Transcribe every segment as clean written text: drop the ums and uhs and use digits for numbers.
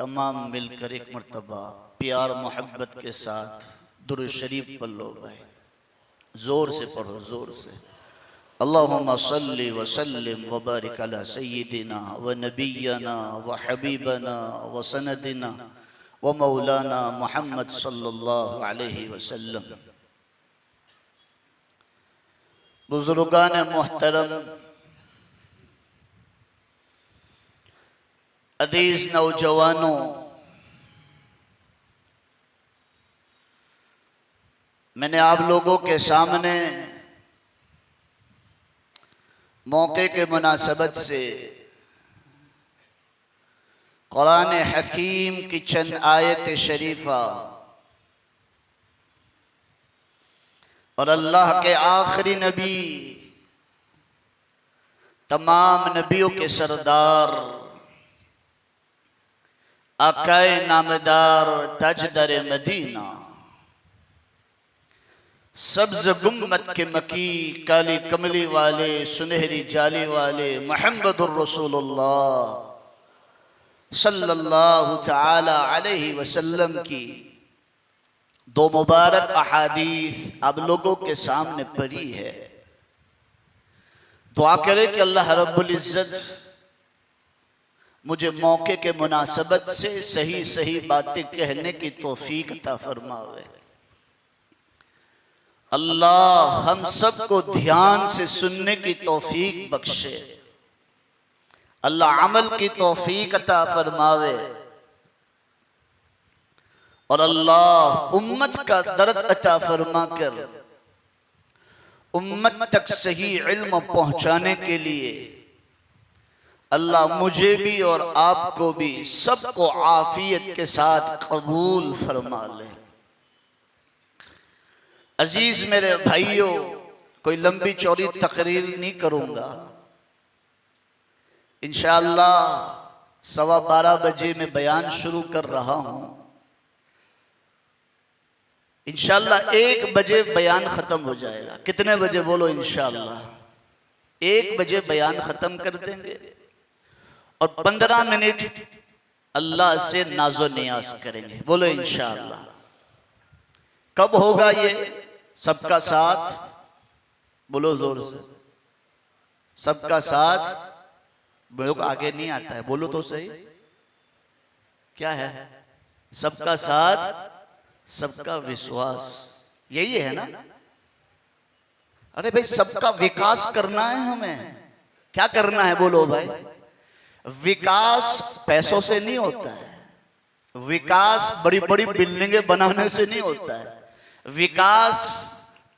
तमाम मिलकर एक मर्तबा प्यार मोहब्बत के साथ दुरूद शरीफ पढ़ लो भाई। जोर से पढ़ो, जोर से। अल्लाहुम्मा सल्ली व सल्लिम व बारिक अला सय्यिदिना व नबिय्यना व हबीबना व सनदिना व मौलाना मुहम्मद सल्लल्लाहु अलैहि वसल्लम। बुजुर्गान मोहतरम, अजीज नौजवानों, मैंने आप लोगों के सामने मौके के मुनासबत से कुरान हकीम की चंद आयत शरीफा और अल्लाह के आखिरी नबी, तमाम नबियों के सरदार, आकाए नामदार, ताजदार मदीना, सब्ज गुम्मत के मकी, काली कमली वाले, सुनहरी जाली वाले मुहम्मदुर रसूलुल्लाह सल्लल्लाहु तआला अलैहि वसल्लम की दो मुबारक अहादीस आप लोगों के सामने पढ़ी है। दुआ करें कि अल्लाह रब्बुल इज्जत मुझे मौके के मुनासबत से सही सही बातें कहने की तौफीक अता फरमावे। अल्लाह हम सबको ध्यान से सुनने की तौफीक बख्शे। अल्लाह अमल की तौफीक अता फरमावे और अल्लाह उम्मत का दर्द अता फरमा कर उम्मत तक सही इल्म पहुंचाने के लिए अल्लाह मुझे भी और आपको भी सबको आफियत के साथ कबूल फरमा ले। अजीज मेरे भाइयों, कोई लंबी चौड़ी तकरीर नहीं करूंगा। इंशाअल्लाह 12:15 बजे मैं बयान शुरू कर रहा हूं। इंशाअल्लाह 1 बजे बयान खत्म हो जाएगा। कितने बजे बोलो? इंशाअल्लाह 1 बजे बयान खत्म कर देंगे और 15 मिनट अल्लाह से नाजो नियाज करेंगे। बोलो इंशाअल्लाह। कब होगा ये? सबका साथ, बोलो जोर से, सबका साथ। लोग आगे नहीं आता है, बोलो तो सही, क्या है? सबका साथ, सबका विश्वास, यही है ना? अरे भाई, सबका विकास करना है हमें। क्या करना है बोलो भाई? विकास पैसों से नहीं होता है, विकास बड़ी बड़ी बिल्डिंगें बनाने से नहीं होता है, विकास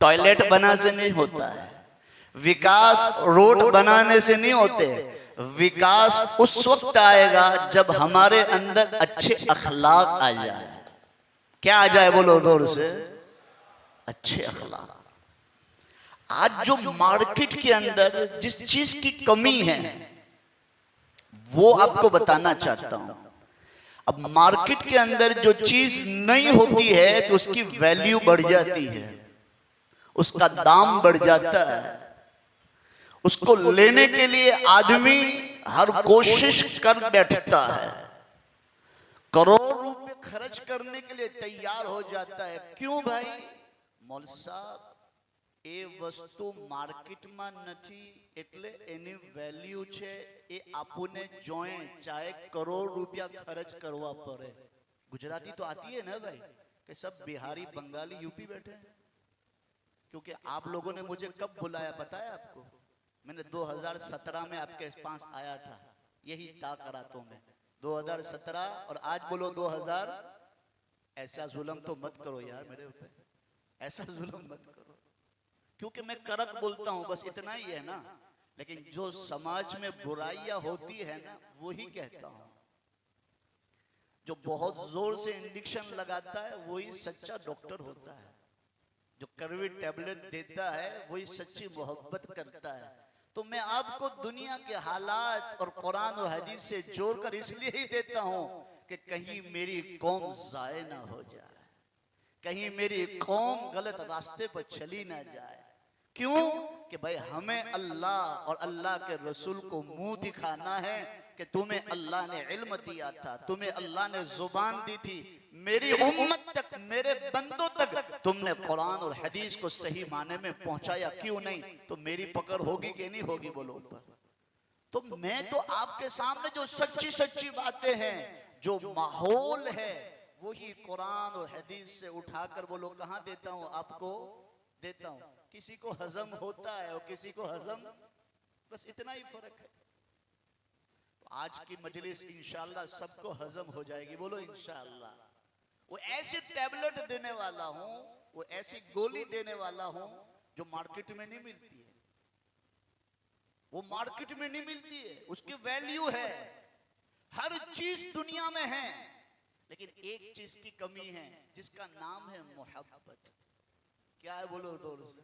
टॉयलेट बनाने से नहीं होता है, विकास रोड बनाने से नहीं होते। विकास उस वक्त आएगा जब हमारे अंदर अच्छे अखलाक आ जाए। क्या आ जाए बोलो जोर से? अच्छे अखलाक। आज जो मार्केट के अंदर जिस चीज की कमी है वो आपको बताना चाहता हूं। अब मार्केट के अंदर जो चीज नहीं होती है तो उसकी वैल्यू बढ़ जाती है, उसका दाम बढ़ जाता है। उसको लेने के लिए आदमी हर कोशिश कर बैठता है, करोड़ रुपए खर्च करने के लिए तैयार हो जाता है। क्यों भाई? मौल साहब, ए वस्तु मार्केट में नहीं એટલે એની વેલ્યુ છે, એ આપને જોએ ચાહે કરોड़ रुपया खर्च करवा पड़े। गुजराती तो आती है ना भाई, कि सब बिहारी बंगाली यूपी बैठे हैं। क्योंकि आप लोगों ने मुझे कब बुलाया पता है आपको? मैंने 2017 में आपके पास आया था, यही ताकरातों में 2017 और आज बोलो 2000। ऐसा जुल्म तो मत करो यार मेरे ऊपर, ऐसा जुल्म मत करो। क्योंकि मैं करक बोलता हूं, बस इतना ही है ना। लेकिन जो समाज में बुराइयां होती है ना, वो ही कहता हूं। जो बहुत जोर से इंजेक्शन लगाता है वही सच्चा डॉक्टर होता है, जो कड़वी टैबलेट देता है वही सच्ची मोहब्बत करता है। तो मैं आपको दुनिया के हालात और कुरान और हदीस से जोड़कर इसलिए ही देता हूं कि कहीं मेरी कौम जाए ना हो जाए, कहीं मेरी कौम गलत रास्ते पर चली ना जाए। क्यों? कि भाई हमें अल्लाह और अल्लाह के रसूल को मुंह दिखाना है कि तुम्हें अल्लाह ने इल्म दिया था, तुम्हें अल्लाह ने जुबान दी थी, मेरी उम्मत तक, मेरे बंदों तक तुमने कुरान और हदीस को सही माने में पहुंचाया क्यों नहीं? तो मेरी पकड़ होगी कि नहीं होगी? बोलो ऊपर। तो मैं तो आपके सामने जो सच्ची सच्ची बातें हैं, जो माहौल है, वही कुरान और हदीस से उठाकर बोलो कहां देता हूं? आपको देता हूं। किसी को हजम होता है और किसी को हजम, बस इतना ही फर्क है। तो आज की मजलिस इंशाअल्लाह सबको हजम हो जाएगी। बोलो इंशाअल्लाह। वो ऐसी टैबलेट देने वाला हूं, वो ऐसी गोली देने वाला हूं जो मार्केट में नहीं मिलती है। वो मार्केट में नहीं मिलती है, उसकी वैल्यू है। हर चीज दुनिया में है, लेकिन एक चीज की कमी है जिसका नाम है मोहब्बत। क्या है? बोलो जोर से।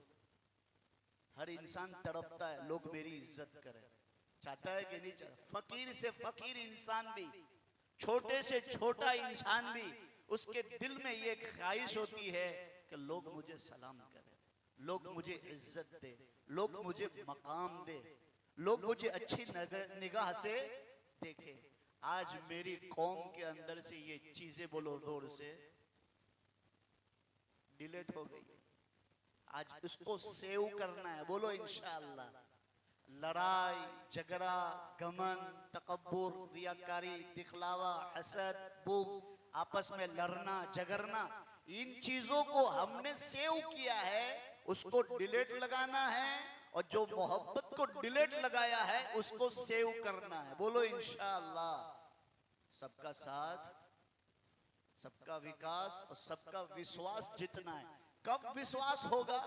हर इंसान तड़पता है लोग मेरी इज्जत करें, चाहता है कि नहीं चाहता? फकीर से फकीर इंसान भी, छोटे से छोटा इंसान भी, उसके दिल में ये ख्वाहिश होती है कि लोग मुझे सलाम करें, लोग मुझे इज्जत दे, लोग मुझे मकाम दे, लोग मुझे अच्छी निगाह से देखे। आज मेरी कौम के अंदर से ये चीजें, बोलो जोर से, डिलीट हो गई। आज इसको सेव करना है। बोलो इंशाअल्लाह। लड़ाई झगड़ा, गमन, तकब्बुर, रियाकारी, दिखलावा, हसद, बुग़्ज़, आपस में लड़ना झगड़ना, इन चीजों को हमने सेव किया है, उसको डिलीट लगाना है। और जो मोहब्बत को डिलीट लगाया है उसको सेव करना है। बोलो इंशाअल्लाह। सबका साथ, सबका विकास और सबका विश्वास जितना है। कब विश्वास होगा?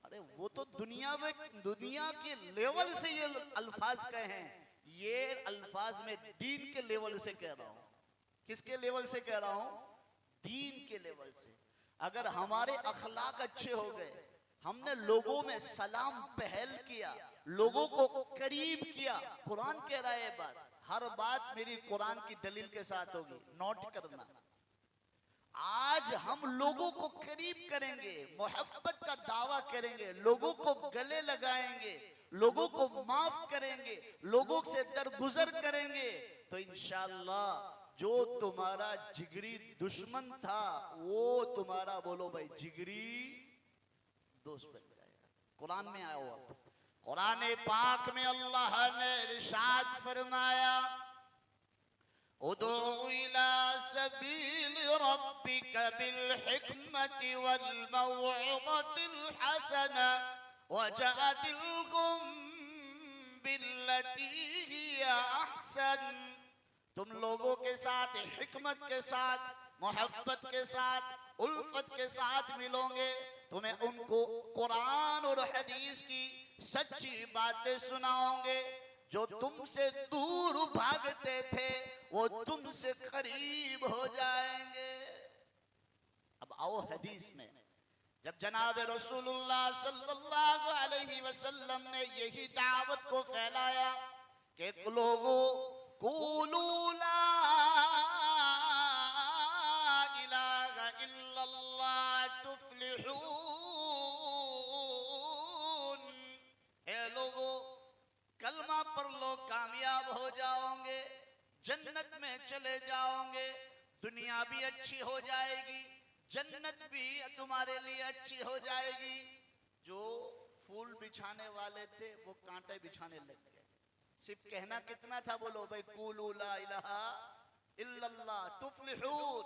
अरे वो तो दुनिया में, दुनिया के लेवल से ये अल्फाज कहे हैं। ये अल्फाज में दीन के लेवल से कह रहा हूं। किसके लेवल से कह रहा हूं? दीन के लेवल से। अगर हमारे अखलाक अच्छे हो गए, हमने लोगों में सलाम पहल किया, लोगों को करीब किया। कुरान कह रहा है बात, हर बात मेरी कुरान की दलील के साथ होगी, नोट करना। आज हम लोगों को करीब करेंगे, मोहब्बत का दावा करेंगे, लोगों को गले लगाएंगे, लोगों को माफ करेंगे, लोगों से दरगुजर करेंगे, तो इंशाअल्लाह जो तुम्हारा जिगरी दुश्मन था वो तुम्हारा, बोलो भाई, जिगरी दोस्त बन जाएगा। कुरान में आया हुआ, कुरान पाक में अल्लाह ने इरशाद फरमाया, उदउ इला सबील रब्बिक बिल हिकमति वल मौइज़तिल हसना वजादिलहुम बिल्लती हिया अहसन। तुम लोगों के साथ हिकमत के साथ, मोहब्बत के साथ, उल्फत के साथ मिलोगे। तुम्हें उनको कुरान और हदीस की सच्ची बातें सुनाओगे। जो तुमसे दूर भागते थे वो तुमसे करीब हो जाएंगे। अब आओ हदीस में, जब जनाब रसूलुल्लाह सल्लल्लाहु अलैहि वसल्लम ने यही दावत को फैलाया कि लोगों कुलू ला इलाहा इल्लल्लाह तुफ्लिहून, हे लोगों कलमा पर लो कामयाब हो जाओगे, जन्नत में चले जाओगे, दुनिया भी अच्छी हो जाएगी, जन्नत भी तुम्हारे लिए अच्छी हो जाएगी। जो फूल बिछाने वाले थे वो कांटे बिछाने लग गए। सिर्फ कहना कितना था? बोलो भाई, कुलू ला इलाहा इल्लल्लाह तुफ्लिहून।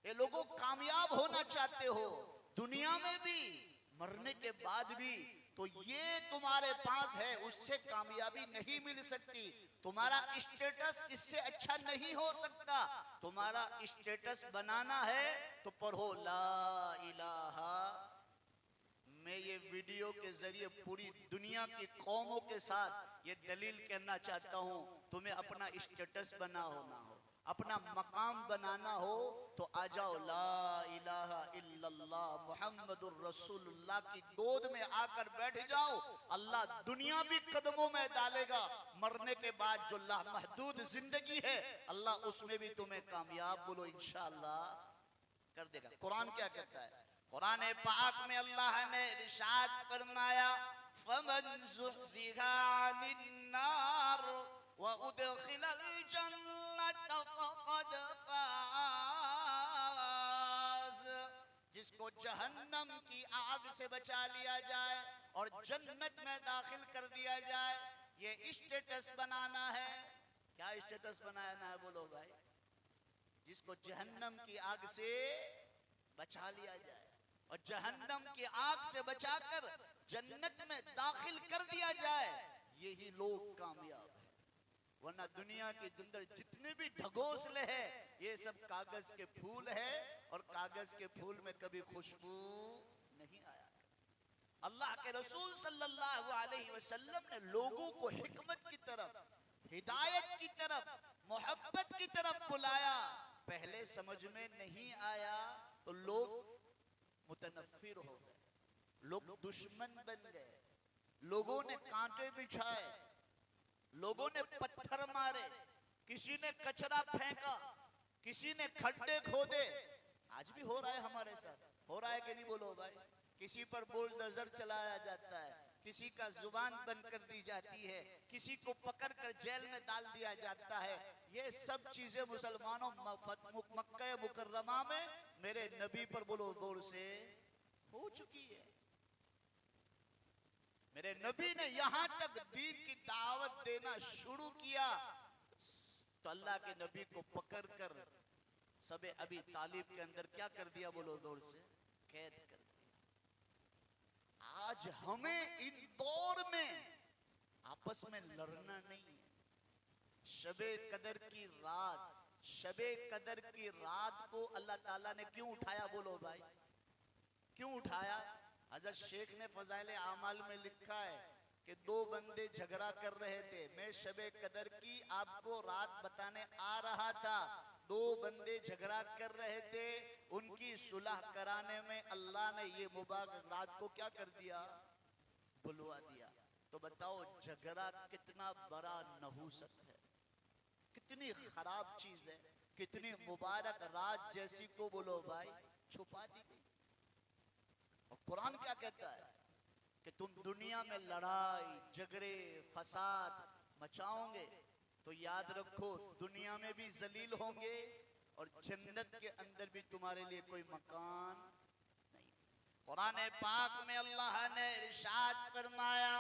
ये लोगों कामयाब होना चाहते हो दुनिया में भी, मरने के बाद भी, तो ये तुम्हारे पास है, उससे कामयाबी नहीं मिल सकती। तुम्हारा स्टेटस इससे अच्छा नहीं हो सकता। तुम्हारा स्टेटस बनाना है तो पढ़ो ला इलाहा। मैं ये वीडियो के जरिए पूरी दुनिया की कौमों के साथ ये दलील कहना चाहता हूं, तुम्हें अपना स्टेटस बना होना हो, अपना मकाम बनाना हो तो आ जाओ ला इलाहा इल्लल्लाह मुहम्मदुर रसूलुल्लाह की गोद में आकर बैठ जाओ। अल्लाह दुनिया भी कदमों में डालेगा, मरने के बाद जो लामहदूद जिंदगी है अल्लाह उसमें भी तुम्हें कामयाब, बोलो इंशाअल्लाह, कर देगा। कुरान क्या कहता है? कुरान पाक में अल्लाह ने इरशाद फरमाया, फमन ज़ुहज़िहा अनिन नार व उदखिलल जन्नत फक़द फ़ाज़। जिसको जहन्नम की आग से बचा लिया जाए और जन्नत में दाखिल कर दिया जाए, ये स्टेटस बनाना है। क्या स्टेटस बनाना है बोलो भाई? जिसको जहन्नम की आग से बचा लिया जाए और जहन्नम की आग से बचाकर जन्नत में दाखिल कर दिया जाए, यही लोग कामयाब है। वरना दुनिया के अंदर जितने भी ढगोसले हैं, ये सब कागज के फूल है और कागज के फूल में कभी खुशबू नहीं आया। अल्लाह के रसूल सल्लल्लाहु अलैहि वसल्लम ने लोगों को हिकमत की तरफ, हिदायत की तरफ, मोहब्बत की तरफ बुलाया। पहले समझ में नहीं आया तो लोग मुतनफ्फिर हो गए, लोग दुश्मन बन गए, लोगों ने कांटे बिछाए, लोगों ने पत्थर मारे, किसी ने कचरा फेंका, किसी ने खड्डे खोदे। आज भी हो रहा है, हमारे साथ हो रहा है कि नहीं बोलो भाई? किसी पर बुलडोजर चलाया जाता है, किसी का जुबान बंद कर दी जाती है, किसी को पकड़कर जेल में डाल दिया जाता है। ये सब चीजें मुसलमानों मक्का मुकर्रमा में मेरे नबी पर बोलो जोर से हो चुकी है। मेरे नबी ने यहां तक दीन की दावत देना शुरू किया तो अल्लाह के नबी को पकड़कर सबे अभी तालिब के अंदर क्या कर दिया बोलो जोर से? कैद कर दिया। आज हमें इन दौर में आपस में लड़ना नहीं है। शबे कदर की रात, शबे कदर की रात को अल्लाह ताला ने क्यों उठाया बोलो भाई? क्यों उठाया? हज़रत शेख ने फज़ाइल आमाल में लिखा है कि दो बंदे झगड़ा कर रहे थे, मैं शबे कदर की आपको रात बताने आ रहा था। दो बंदे झगड़ा कर रहे थे, उनकी सुलह कराने में अल्लाह ने ये मुबारक रात को क्या कर दिया? बुलवा दिया। तो बताओ झगड़ा कितना बड़ा नहूसत है, कितनी खराब चीज है, कितनी मुबारक रात जैसी को बोलो भाई छुपा दी गई। और कुरान क्या कहता है कि तुम दुनिया में लड़ाई झगड़े फसाद मचाओगे तो याद रखो दुनिया में भी जलील होंगे और जन्नत के अंदर भी तुम्हारे लिए कोई मकान नहीं। कुरान पाक में अल्लाह ने इरशाद फरमाया,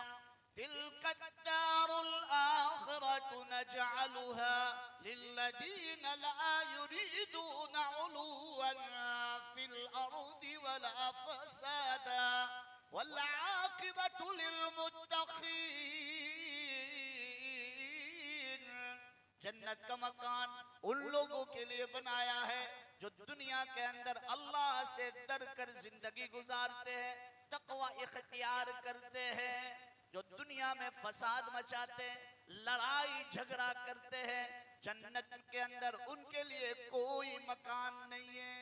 तिल्कद्दारुल आखिरतु नजअलुहा लिल्लदीना ला युरीदूना उलुवन फिल अर्दि वला फसादा वल आकिबतु लिल मुत्तकीन। जन्नत का मकान उन लोगों के लिए बनाया है जो दुनिया के अंदर अल्लाह से डर कर जिंदगी गुजारते हैं, तकवा इख्तियार करते हैं। जो दुनिया में फसाद मचाते हैं, लड़ाई झगड़ा करते हैं, जन्नत के अंदर उनके लिए कोई मकान नहीं है।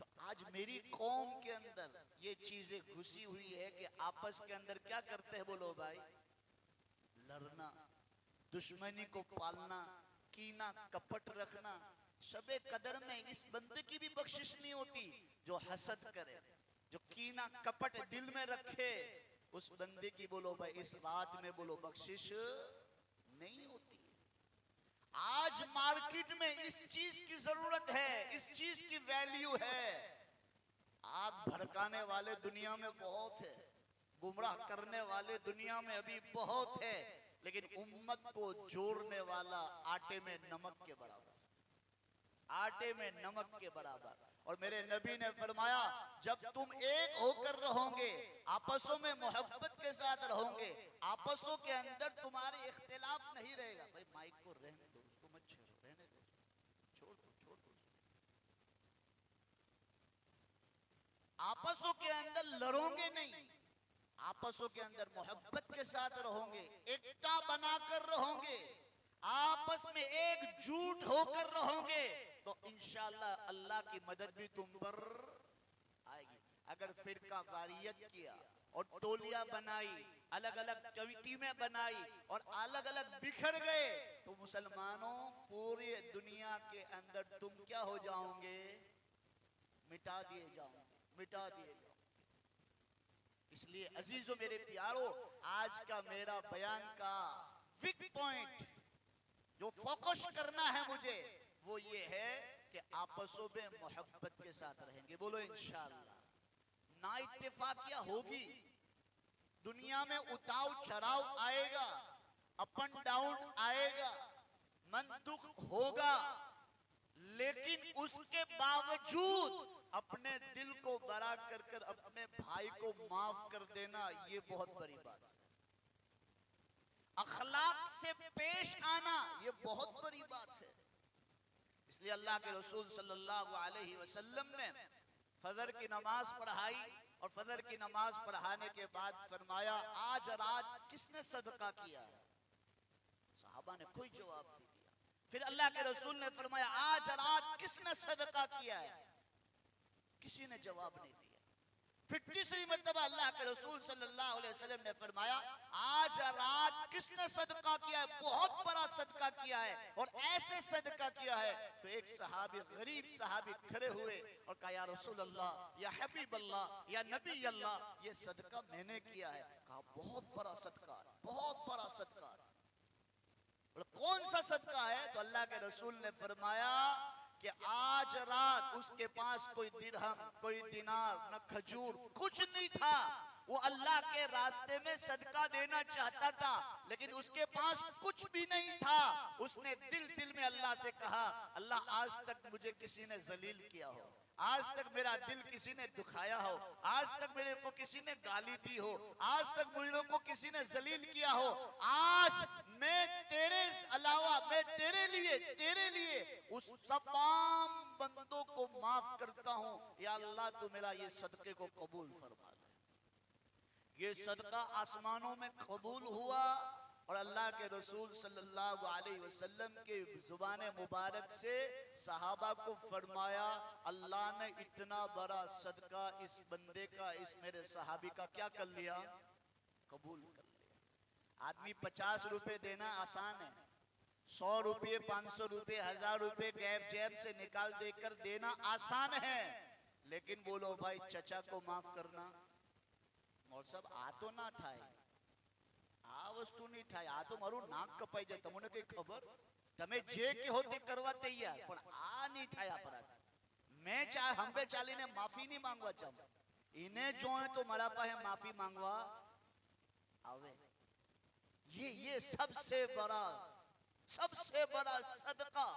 तो आज मेरी कौम के अंदर ये चीजें घुसी हुई है कि आपस के अंदर क्या करते हैं बोलो भाई? लड़ना, दुश्मनी को पालना, कीना कपट रखना। शबे कदर में इस बंदे की भी बख्शिश नहीं होती जो हसद करे, जो कीना कपट दिल में रखे, उस बंदे की बोलो भाई इस रात में बोलो बख्शिश नहीं होती। आज मार्केट में इस चीज की जरूरत है, इस चीज की वैल्यू है। आग भड़काने वाले दुनिया में बहुत है, गुमराह करने वाले दुनिया में अभी बहुत है, लेकिन उम्मत को जोड़ने वाला आटे में नमक के बराबर, आटे में नमक के बराबर। और मेरे नबी ने फरमाया, जब तुम एक होकर रहोगे, आपसों में मोहब्बत के साथ रहोगे, आपसों के अंदर तुम्हारे इख्तिलाफ नहीं रहेगा। भाई माइक को रहने दो, उसको मत छेड़ो, रहने दो, छोड़ दो, छोड़ दो। आपसों के अंदर लड़ोगे नहीं, आपसों के अंदर मोहब्बत के साथ रहोगे, एकता बनाकर रहोगे, आपस में एकजुट होकर रहोगे, तो इंशाअल्लाह अल्लाह की मदद भी तुम पर आएगी। अगर फिरका वारियत किया और टोलियां बनाई, अलग अलग टीमें बनाई और अलग अलग बिखर गए, तो मुसलमानों पूरी दुनिया के अंदर तुम क्या हो जाओगे? मिटा दिए जाओगे, मिटा दिए जाओगे। इसलिए अजीजों मेरे प्यारों, आज का मेरा बयान का वीक पॉइंट जो फोकस करना है मुझे, वो ये है कि आपसों में मोहब्बत के साथ रहेंगे। बोलो इंशाअल्लाह। ना इत्तेफाकिया होगी, दुनिया में उतार चढ़ाव आएगा, अप एंड डाउन आएगा, मन दुख होगा, लेकिन उसके बावजूद अपने दिल को बड़ा कर कर अपने भाई को माफ कर देना, ये बहुत बड़ी बात है। अखलाक से पेश आना, ये बहुत बड़ी बात है। इसलिए अल्लाह के रसूल सल्लल्लाहु अलैहि वसल्लम ने फजर की नमाज पढ़ाई और फजर की नमाज पढ़ाने के बाद फरमाया, आज रात किसने सदका किया है? सहाबा ने कोई जवाब नहीं दिया। फिर अल्लाह के रसूल ने फरमाया, आज रात किसने सदका किया है? किसी ने जवाब नहीं दिया। फिर तीसरी मर्तबा अल्लाह के रसूल सल्लल्लाहु अलैहि वसल्लम ने फरमाया, आज रात किसने सदका किया है? बहुत बड़ा सदका किया है, और ऐसे सदका किया है। तो एक सहाबी, गरीब सहाबी खड़े हुए और कहा, या रसूल अल्लाह, या हबीब अल्लाह, या नबी अल्लाह, ये सदका मैंने किया है। कहा, बहुत बड़ा सदका, बहुत बड़ा सदका। कौन सा सदका है? तो अल्लाह के रसूल ने फरमाया कि आज रात उसके पास कोई दिरहम, कोई दिनार, न खजूर, कुछ नहीं था। वो अल्लाह के रास्ते में सदका देना चाहता था, लेकिन उसके पास कुछ भी नहीं था। उसने दिल दिल में अल्लाह से कहा, अल्लाह आज तक मुझे किसी ने जलील किया हो, आज तक मेरा दिल किसी ने दुखाया हो, आज तक मेरे को किसी ने गाली दी हो, आज तक मुझे को किसी ने जलील किया हो, आज मैं तेरे अलावा, मैं तेरे लिए उस तमाम बंदों को माफ करता हूं। या अल्लाह तू मेरा ये सदके को कबूल फरमा ले। ये सदका आसमानों में कबूल हुआ और अल्लाह के रसूल सल्लल्लाहु अलैहि वसल्लम के जुबान मुबारक से सहाबा को फरमाया, अल्लाह ने इतना बड़ा सदका इस बंदे का, इस मेरे सहाबी का क्या कर लिया? कबूल कर लिया। आदमी 50 रुपए देना आसान है, 100 रुपये, 500 रुपये, 1000 रुपये गैब जेब से निकाल देकर देना आसान है, लेकिन बोलो भाई चचा को माफ करना, और सब आ तो ना थाय, आ वस्तु नहीं थाय, आ तो मारू नाक कपाई जाए, तमने कई खबर? तमे जे के होते करवा तैयार, पण आ नहीं थाय अपराध। मैं चाहे हम्बे चालीने माफी नहीं मांगवा चाहूं, इन्हें जो है तो मारा पाहे माफी मांगवा आवे। ये सबसे बड़ा सदका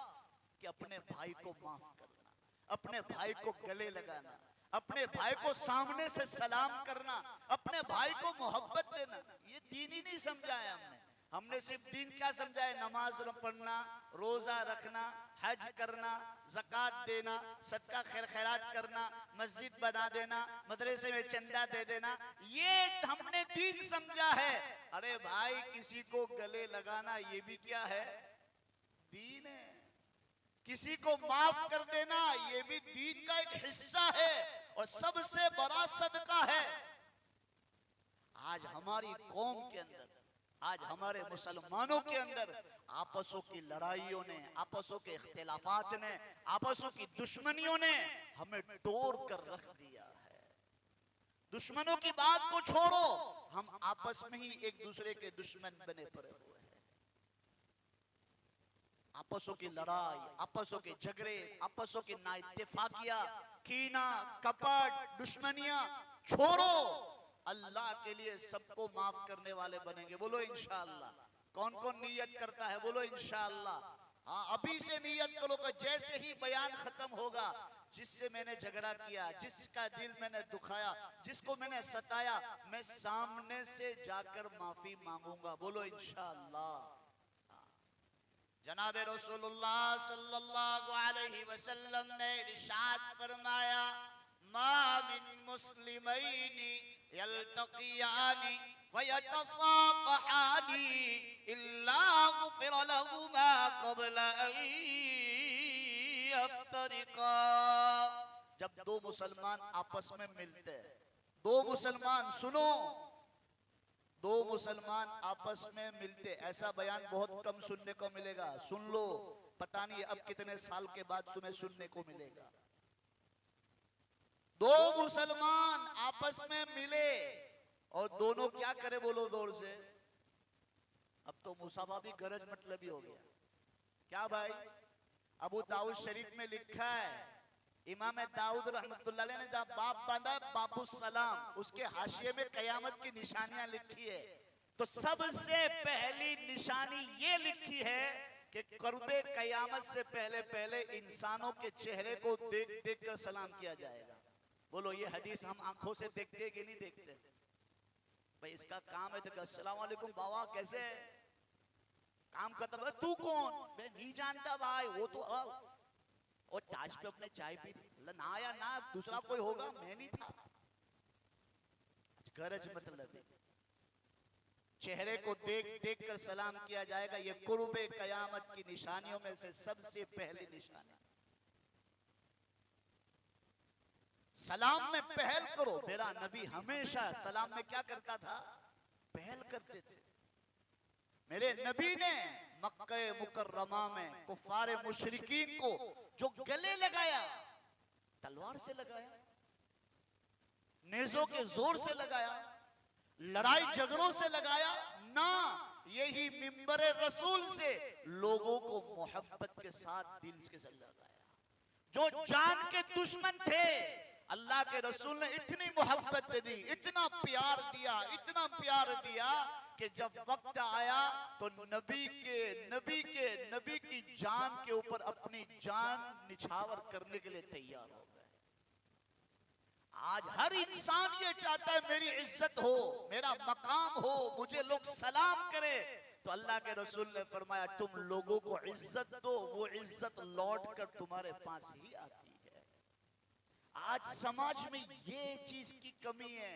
कि अपने भाई को माफ करना, अपने भाई को गले लगाना, अपने भाई को सामने से सलाम करना, अपने भाई को मोहब्बत देना। ये दीन ही नहीं समझाया हमने सिर्फ दीन क्या समझाया? नमाज पढ़ना, रोजा रखना, हज करना, ज़कात देना, सदका खैर खैरात करना, मस्जिद बना देना, मदरसे में चंदा दे देना, ये हमने दीन समझा है। अरे भाई, किसी को गले लगाना ये भी क्या है? दीन है। किसी को माफ कर देना ये भी दीन का एक हिस्सा है और सबसे बड़ा सदका है। आज हमारी कौम के अंदर, आज हमारे मुसलमानों के अंदर आपसों की लड़ाइयों ने, आपसों के इख्तिलाफात ने, आपसों की दुश्मनियों ने हमें तोड़ कर रख दिया है। दुश्मनों की बात को छोड़ो, हम आपस में ही एक दूसरे के दुश्मन बने पड़े हुए हैं। आपसों की लड़ाई, आपसों के झगड़े, आपसों की नाइत्तेफाकिया, कीना, कपट, दुश्मनियां छोड़ो। अल्लाह के लिए सबको माफ करने वाले बनेंगे। बोलो इंशाअल्लाह। कौन कौन नियत करता है? बोलो इंशाअल्लाह। हाँ, अभी से नियत करो कि जैसे ही बयान खत्म होगा, जिससे मैंने झगड़ा किया, जिसका दिल मैंने दुखाया, जिसको मैंने सताया, मैं सामने से जाकर माफी मांगूंगा। बोलो इंशाअल्लाह। जनाब रसूलुल्लाह सल्लल्लाहु अलैहि वसल्लम ने इरशाद फरमाया, मा मिन मुस्लिमैनि यल्तक़ियानि फयतसाफ़हानि इल्ला गुफ़िर लहुमा क़ब्ल अन यफ्तरिक़ा। जब दो मुसलमान आपस में मिलते हैं, दो मुसलमान, सुनो, दो मुसलमान आपस में मिलते, ऐसा बयान बहुत कम सुनने को मिलेगा। सुन लो, पता नहीं अब कितने साल के बाद तुम्हें सुनने को मिलेगा। दो मुसलमान आपस में मिले और दोनों क्या करे? बोलो जोर से। अब तो मुसाफा भी गरज मतलब ही हो गया। क्या भाई? अबू दाऊद शरीफ में लिखा है, इमाम दाऊद रहमतुल्लाह अलैह ने जब बाप बांधा बाबू सलाम, उसके हाशिए में कयामत की निशानियां लिखी है। तो सबसे पहली निशानी ये लिखी है कि कुर्बे कयामत से पहले पहले इंसानों के चेहरे को देख देख कर सलाम किया जाएगा। बोलो ये हदीस हम आंखों से देखते कि नहीं देखते? भाई इसका काम है तो अस्सलाम वालेकुम बाबा कैसे है, काम खत्म है, तू कौन? मैं नहीं जानता भाई, वो तो और ताज पे अपने चाय पी ना या ना, दूसरा कोई होगा, मैं नहीं था। गरज मतलब चेहरे को देख देख कर सलाम किया जाएगा। ये कुर्बे कयामत की निशानियों में से सबसे पहली निशानी। सलाम में पहल करो। मेरा नबी हमेशा सलाम में क्या करता था? पहल करते थे। मेरे नबी ने मक्के मुकर्रमा में कुफारे मुशरिकीन को जो गले लगाया, तलवार से लगाया, नेज़ों के जोर से लगाया, लड़ाई झगड़ों से लगाया ना, यही मिंबरे रसूल से लोगों को मोहब्बत के साथ दिल के साथ लगाया। जो जान के दुश्मन थे, अल्लाह के रसूल ने इतनी मोहब्बत दी, इतना प्यार दिया, इतना प्यार दिया कि जब वक्त आया तो नबी की जान के ऊपर अपनी जान निछावर करने के लिए तैयार हो गए। आज हर इंसान ये चाहता है मेरी इज्जत हो, मेरा मकाम हो, मुझे लोग सलाम करे। तो अल्लाह के रसूल ने फरमाया तुम लोगों को इज्जत दो, वो इज्जत लौट कर तुम्हारे पास ही आती है। आज समाज में ये चीज की कमी है।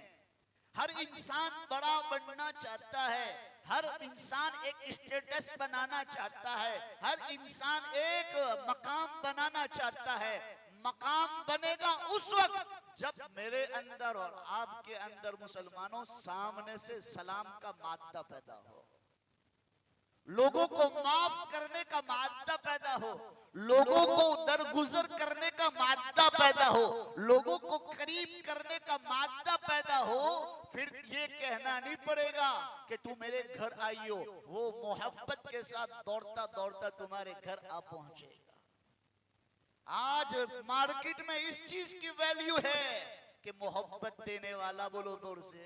हर इंसान बड़ा बनना चाहता है, हर इंसान एक स्टेटस बनाना चाहता है, हर इंसान एक मकाम बनाना चाहता है। मकाम बनेगा उस वक्त जब मेरे अंदर और आपके अंदर मुसलमानों सामने से सलाम का मादा पैदा हो, लोगों को माफ करने का मादा पैदा हो, लोगों को दरगुजर करने का मादा पैदा हो, लोगों को करीब करने का मादा पैदा हो। फिर ये कहना नहीं पड़ेगा कि तू मेरे घर आई हो, वो मोहब्बत के साथ दौड़ता दौड़ता तुम्हारे घर आ पहुंचेगा। आज मार्केट में इस चीज की वैल्यू है कि मोहब्बत देने वाला बोलो जोर से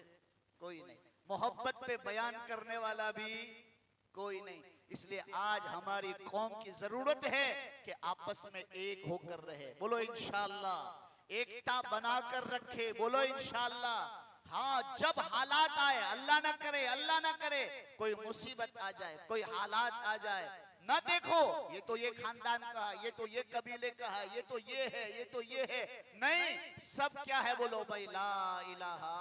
कोई नहीं, मोहब्बत पे बयान करने वाला भी कोई नहीं। इसलिए आज हमारी कौम की जरूरत है कि आपस में एक होकर रहे। बोलो इंशाअल्लाह, एकता बनाकर रखे। बोलो इंशाअल्लाह। हाँ, जब हालात आए, अल्लाह ना करे, अल्लाह ना करे, कोई मुसीबत आ जाए, कोई हालात आ जाए, ना देखो ये तो ये खानदान का है, ये तो ये कबीले का है, ये तो ये है, ये तो ये है। नहीं, सब क्या है? बोलो भाई ला इलाहा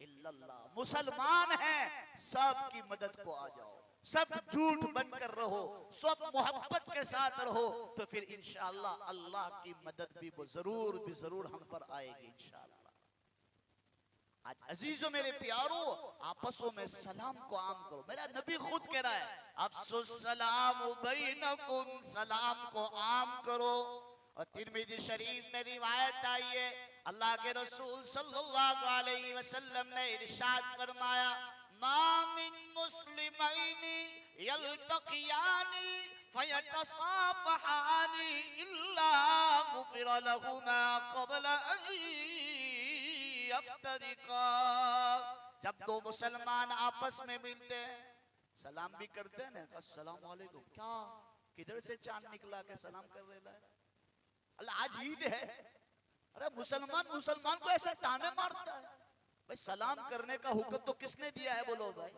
इल्लल्लाह। मुसलमान हैं, सब की मदद को आ जाओ, सब झूठ बनकर रहो, सब मोहब्बत के साथ रहो, तो फिर इंशाअल्लाह अल्लाह की मदद भी वो जरूर हम पर आएगी इंशाअल्लाह। आज अजीजों मेरे प्यारो, आपसों में सलाम को आम करो। मेरा नबी खुद कह रहा है अफ्सुस सलाम बैनकुम, सलाम को आम करो। और तिरमिज़ी शरीफ में रिवायत आई है, अल्लाह के रसूल सल्लल्लाहु अलैहि वसल्लम ने इरशाद फरमाया मा मिन मुस्लिमैनि यल्तक़ियानि फयतसाफ़हानि इल्ला गुफ़िरा लहुमा क़ब्ल यफ्तरिका। जब दो मुसलमान आपस में मिलते हैं, सलाम भी करते हैं ना, अस्सलाम वालेकुम, क्या किधर से चांद निकला के सलाम कर रहे हैं? अल्लाह आज ईद है, अरे मुसलमान को ऐसा ताने मारता है। भाई सलाम करने का हुक्म तो किसने दिया है? बोलो भाई,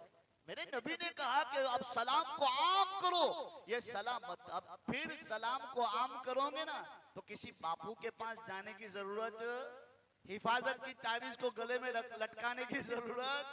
मेरे नबी ने कहा कि अब सलाम को आम करो। ये सलाम मत, अब फिर सलाम को आम करोगे ना तो किसी बापू के पास जाने की जरूरत, हिफाजत की ताबीज को गले में लटकाने की जरूरत,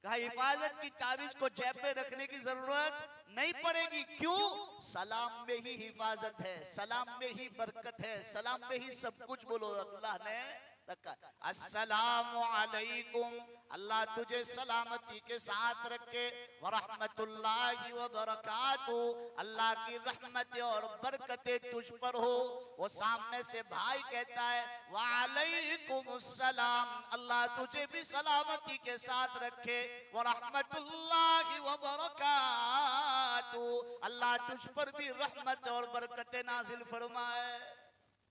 कहा हिफाजत की ताबीज को जेब में रखने की जरूरत नहीं पड़ेगी। क्यों? सलाम में ही हिफाजत है, सलाम में ही बरकत है, सलाम में ही सब कुछ। बोलो अल्लाह ने रखा। अस्सलामु अलैकुम, अल्लाह तुझे सलामती के साथ रखे। व रहमतुल्लाहि व बरकातहू, अल्लाह की रहमत और बरकतें तुझ पर हो। वो सामने से भाई कहता है व अलैकुमुस्सलाम, अल्लाह तुझे भी सलामती के साथ रखे। व रहमतुल्लाहि व बरकातहू, अल्लाह तुझ पर भी रहमत और बरकतें नाजिल फरमाए।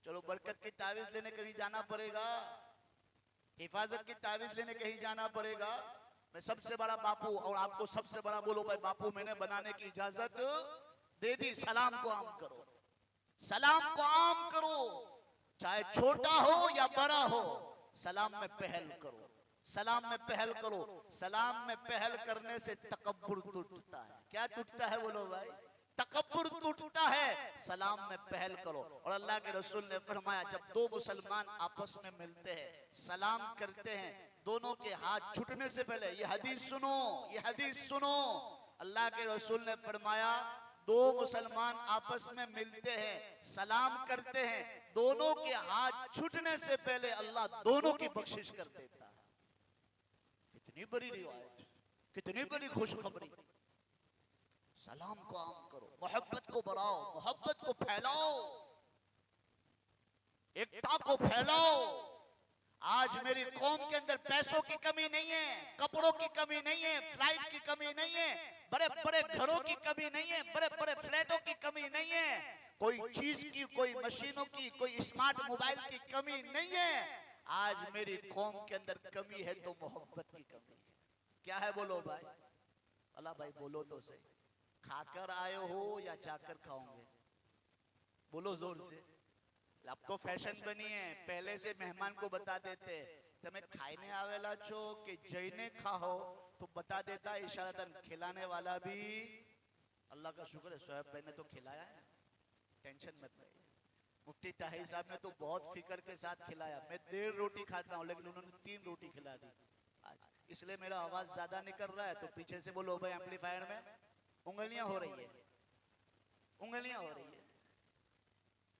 चलो बरकत की तावीज लेने कहीं जाना पड़ेगा, हिफाजत की तावीज लेने कहीं जाना पड़ेगा। मैं सबसे बड़ा बापू और आपको सबसे बड़ा बोलो भाई बापू मैंने बनाने की इजाजत दे दी। सलाम को आम करो, सलाम को आम करो, चाहे छोटा हो या बड़ा हो, सलाम में पहल करो, सलाम में पहल करो। सलाम में पहल करने से तकब्बुर टूटता है। क्या टूटता है बोलो भाई? तकब्बुर टूटता है। सलाम में पहल करो। और अल्लाह के रसूल ने फरमाया जब दो मुसलमान आपस में मिलते हैं, सलाम करते हैं, दोनों के हाथ छूटने से पहले, ये हदीस सुनो, ये हदीस सुनो, अल्लाह के रसूल ने फरमाया दो मुसलमान आपस में मिलते हैं, सलाम करते हैं, दोनों के हाथ छूटने से पहले अल्लाह दोनों की बख्शिश कर देता है। कितनी बड़ी रिवायत, कितनी बड़ी खुशखबरी। सलाम को आम करो, मोहब्बत को बढ़ाओ, मोहब्बत को फैलाओ, एकता को फैलाओ। आज मेरी कौम के अंदर पैसों की कमी नहीं है, कपड़ों की कमी नहीं है, फ्लाइट की कमी नहीं है, बड़े बड़े घरों की कमी नहीं है, बड़े बड़े फ्लैटों की कमी नहीं है, कोई चीज की, कोई मशीनों की, कोई स्मार्ट मोबाइल की कमी नहीं है। आज मेरी कौम के अंदर कमी है तो मोहब्बत की कमी है। क्या है बोलो भाई? अल्लाह भाई बोलो तो सही। खाकर आए हो या जाकर खाओगे? बोलो जोर से। अब तो फैशन बनी है, पहले से मेहमान को बता देते तुम्हें खाने आवेला छो कि जईने खाओ, तो बता देता है इशारतन। खिलाने वाला भी अल्लाह का शुक्र है शोएब भाई ने तो खिलाया है, टेंशन मत लीजिए। मुफ्ती ताहिर साहब ने तो बहुत फिक्र के साथ खिलाया। मैं 1.5 रोटी खाता हूँ लेकिन उन्होंने 3 रोटी खिला दी आज, इसलिए मेरा आवाज ज्यादा निकल रहा है। तो पीछे से बोलो भाई एम्पलीफायर में उंगलियां हो रही है, उंगलियां हो रही है।